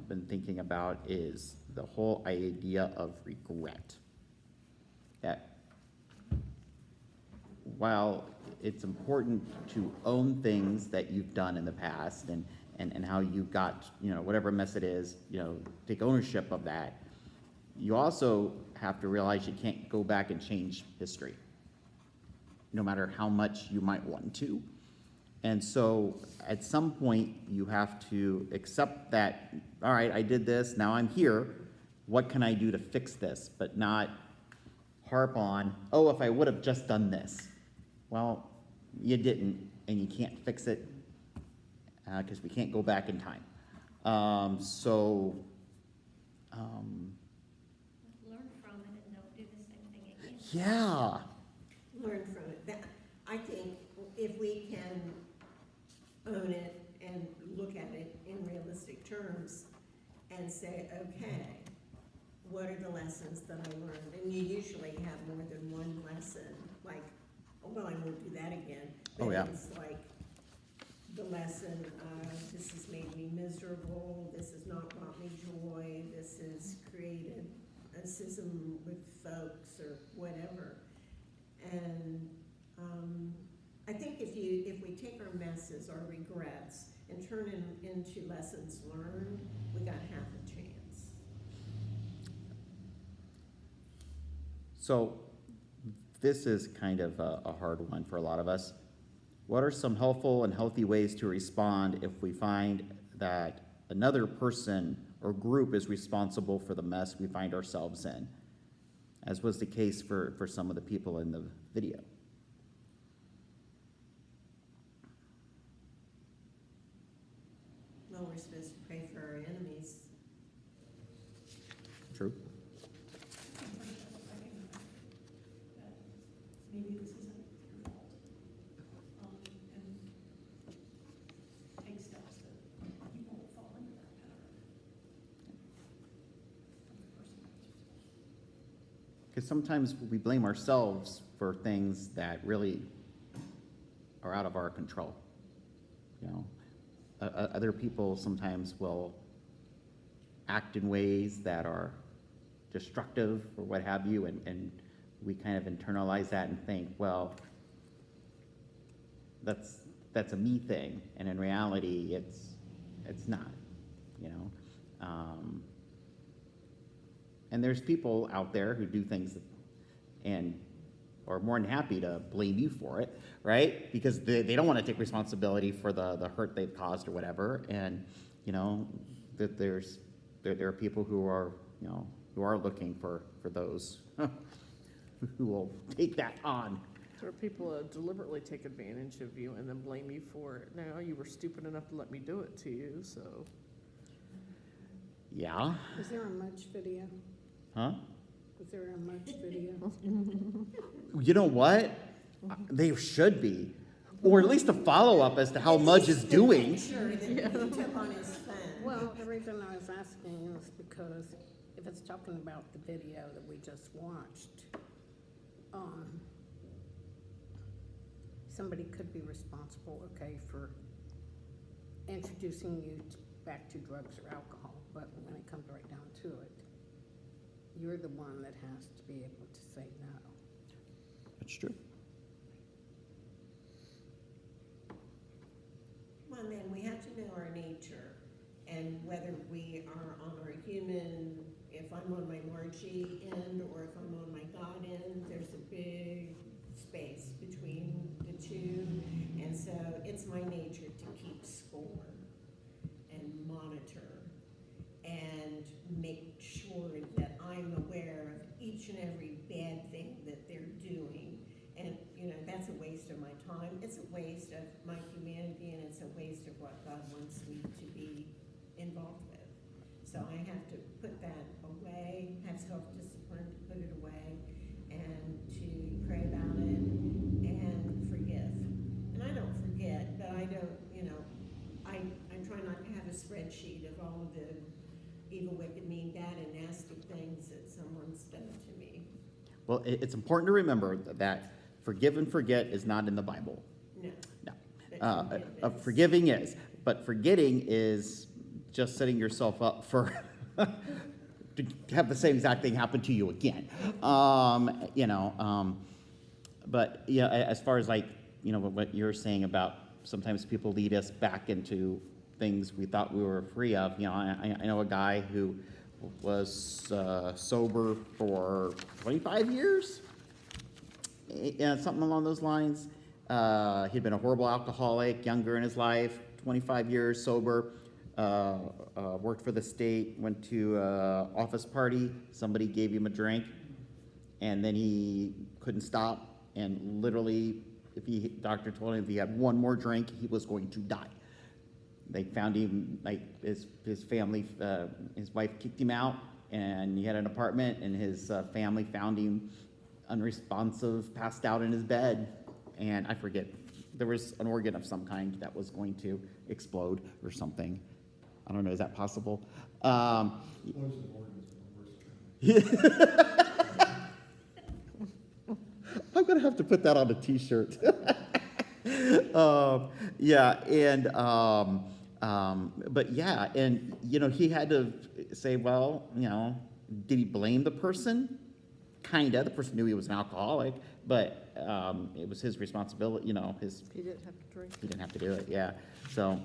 S3: been thinking about is the whole idea of regret. That while it's important to own things that you've done in the past and how you got, whatever mess it is, take ownership of that. You also have to realize you can't go back and change history, no matter how much you might want to. And so at some point, you have to accept that, all right, I did this, now I'm here. What can I do to fix this? But not harp on, oh, if I would have just done this. Well, you didn't, and you can't fix it because we can't go back in time.
S15: Learn from it and don't do the same thing again.
S3: Yeah.
S2: Learn from it. I think if we can own it and look at it in realistic terms and say, okay, what are the lessons that I learned? And you usually have more than one lesson, like, oh, well, I won't do that again. But
S3: Oh, yeah.
S2: it's like the lesson of this has made me miserable, this has not brought me joy, this has created a schism with folks or whatever. And I think if we take our messes, our regrets, and turn them into lessons learned, we got half a chance.
S3: So this is kind of a hard one for a lot of us. What are some helpful and healthy ways to respond if we find that another person or group is responsible for the mess we find ourselves in, as was the case for some of the people in the video?
S2: Well, we're supposed to pray for our enemies.
S3: True.
S14: Maybe this isn't your fault. And take steps that you won't fall into that pattern.
S3: Because sometimes we blame ourselves for things that really are out of our control. Other people sometimes will act in ways that are destructive or what have you, and we kind of internalize that and think, well, that's a me thing, and in reality, it's not, And there's people out there who do things and are more than happy to blame you for it, right? Because they don't want to take responsibility for the hurt they've caused or whatever, and that there are people who are looking for those who will take that on.
S5: There are people that deliberately take advantage of you and then blame you for it. Now, you were stupid enough to let me do it to you, so.
S3: Yeah.
S7: Is there a Mudge video?
S3: Huh?
S7: Is there a Mudge video?
S3: You know what? They should be. Or at least a follow-up as to how Mudge is doing.
S2: Sure, that he took on his phone.
S7: Well, the reason I was asking is because if it's talking about the video that we just watched, somebody could be responsible, okay, for introducing you back to drugs or alcohol, but when it comes right down to it, you're the one that has to be able to say no.
S3: That's true.
S2: Well, then we have to know our nature and whether we are on our human, if I'm on my Margie end or if I'm on my God end, there's a big space between the two. And so it's my nature to keep score and monitor and make sure that I'm aware of each and every bad thing that they're doing. And, that's a waste of my time. It's a waste of my humanity, and it's a waste of what God wants me to be involved with. So I have to put that away, have self-discipline to put it away, and to pray about it and forgive. And I don't forget, but I don't, I try not to have a spreadsheet of all of the evil, wicked, mean, bad, and nasty things that someone's done to me.
S3: Well, it's important to remember that forgive and forget is not in the Bible.
S2: No.
S3: No. Forgiving is, but forgetting is just setting yourself up for to have the same exact thing happen to you again. But as far as what you're saying about sometimes people lead us back into things we thought we were free of. You know, I know a guy who was sober for 25 years, something along those lines. He'd been a horrible alcoholic, younger in his life, 25 years sober, worked for the state, went to an office party, somebody gave him a drink, and then he couldn't stop, and literally, doctor told him if he had one more drink, he was going to die. They found him, like, his family, his wife kicked him out, and he had an apartment, and his family found him unresponsive, passed out in his bed, and I forget, there was an organ of some kind that was going to explode or something. I don't know, is that possible?
S6: Explosive organs are the worst kind.
S3: I'm gonna have to put that on a t-shirt. Yeah, and but yeah, and you know, he had to say, well, you know, did he blame the person? Kinda. The person knew he was an alcoholic, but it was his responsibility. You know, his.
S5: He didn't have to drink.
S3: He didn't have to do it. Yeah. So.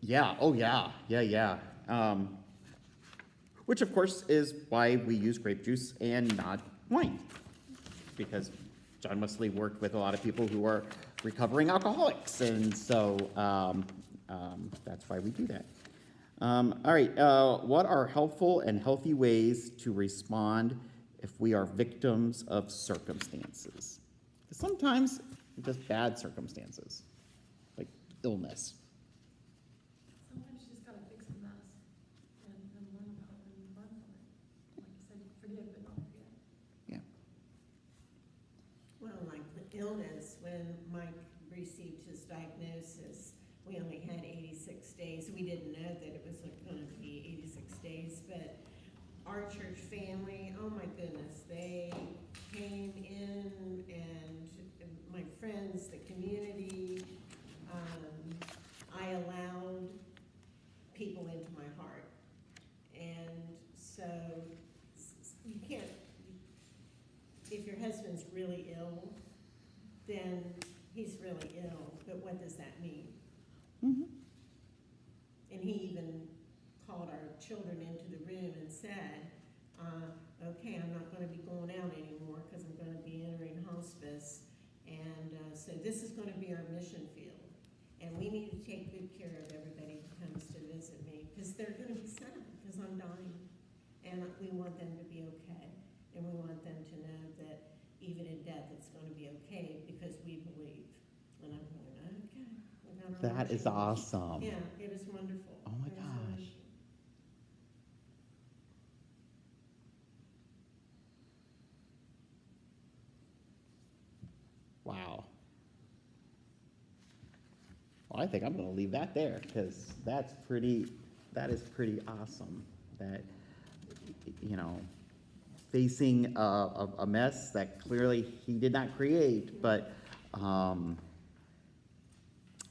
S3: Yeah. Oh yeah. Yeah. Yeah. Which of course is why we use grape juice and not wine, because John Wesley worked with a lot of people who are recovering alcoholics, and so that's why we do that. All right, what are helpful and healthy ways to respond if we are victims of circumstances? Sometimes just bad circumstances, like illness.
S14: Sometimes you just gotta fix a mess and learn about it and learn from it. Like you said, forgive but not forget.
S3: Yeah.
S2: Well, like the illness, when Mike received his diagnosis, we only had 86 days. We didn't know that it was going to be 86 days, but our church family, oh my goodness, they came in, and my friends, the community, I allowed people into my heart. And so you can't, if your husband's really ill, then he's really ill, but what does that mean?
S3: Mm-hmm.
S2: And he even called our children into the room and said, okay, I'm not gonna be going out anymore because I'm gonna be entering hospice. And so this is gonna be our mission field. And we need to take good care of everybody who comes to visit me, because they're gonna be sad because I'm dying. And we want them to be okay. And we want them to know that even in death, it's gonna be okay because we believe. And I'm going, okay.
S3: That is awesome.
S2: Yeah, it was wonderful.
S3: Oh my
S2: It was
S3: gosh.
S2: wonderful.
S3: Wow. Well, I think I'm going to leave that there, because that is pretty awesome. That, you know, facing a mess that clearly he did not create, but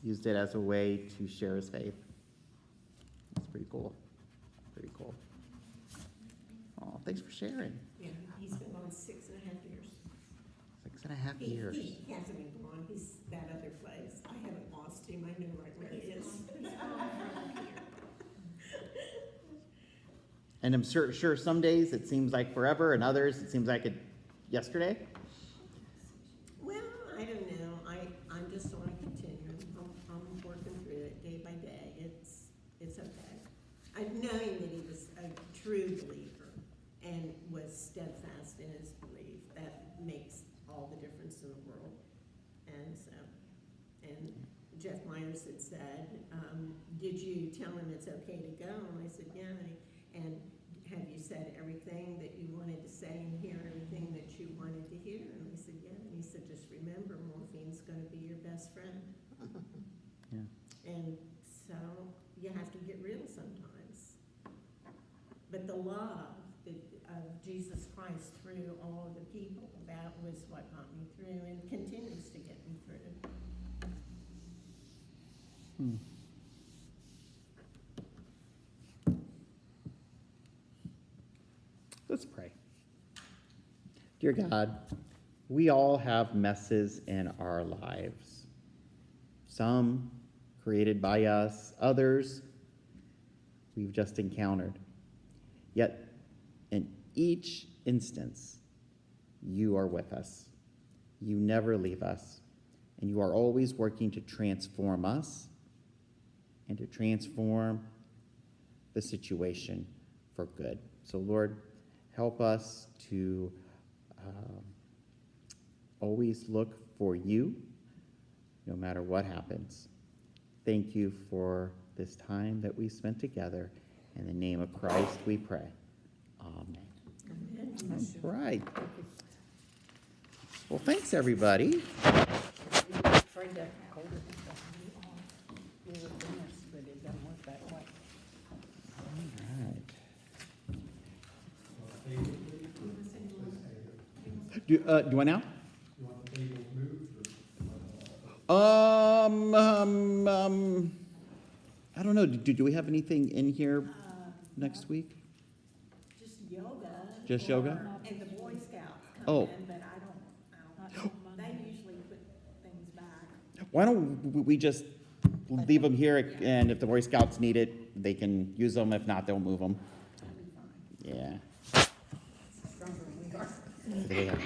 S3: used it as a way to share his faith. That's pretty cool. Pretty cool. Oh, thanks for sharing.
S2: Yeah, he's been gone 6.5 years.
S3: 6.5 years.
S2: He hasn't been gone, he's that other place. I haven't lost him, I know right where he is.
S3: And I'm sure some days it seems like forever, and others it seems like yesterday.
S2: Well, I don't know, I'm just on a continuum. I'm working through it day by day. It's okay. Knowing that he was a true believer and was steadfast in his belief, that makes all the difference in the world. And so, and Jeff Myers had said, did you tell him it's okay to go? And I said, yeah. And have you said everything that you wanted to say and hear everything that you wanted to hear? And I said, yeah. And he said, just remember, morphine's going to be your best friend.
S3: Yeah.
S2: And so you have to get real sometimes. But the love of Jesus Christ through all of the people, that was what got me through and continues to get me through.
S3: Let's pray. Dear God, we all have messes in our lives. some created by us, others we've just encountered. Yet, in each instance, you are with us. You never leave us, and you are always working to transform us and to transform the situation for good. So, Lord, help us to always look for you, no matter what happens. Thank you for this time that we spent together. In the name of Christ we pray. Amen. All right. Well, thanks, everybody.
S7: Afraid to hold it. We were finished, but it doesn't work that way.
S3: All right. Do I now?
S6: You want the tables moved
S3: I don't know. Do we have anything in here next week?
S2: Just yoga.
S3: Just yoga?
S2: And the Boy Scouts
S3: Oh.
S2: come in, but I don't, they usually put things back.
S3: Why don't we just leave them here, and if the Boy Scouts need it, they can use them. If not, they'll move them.
S2: That'll be fine.
S3: Yeah.
S7: Stronger than we are.
S3: Yeah.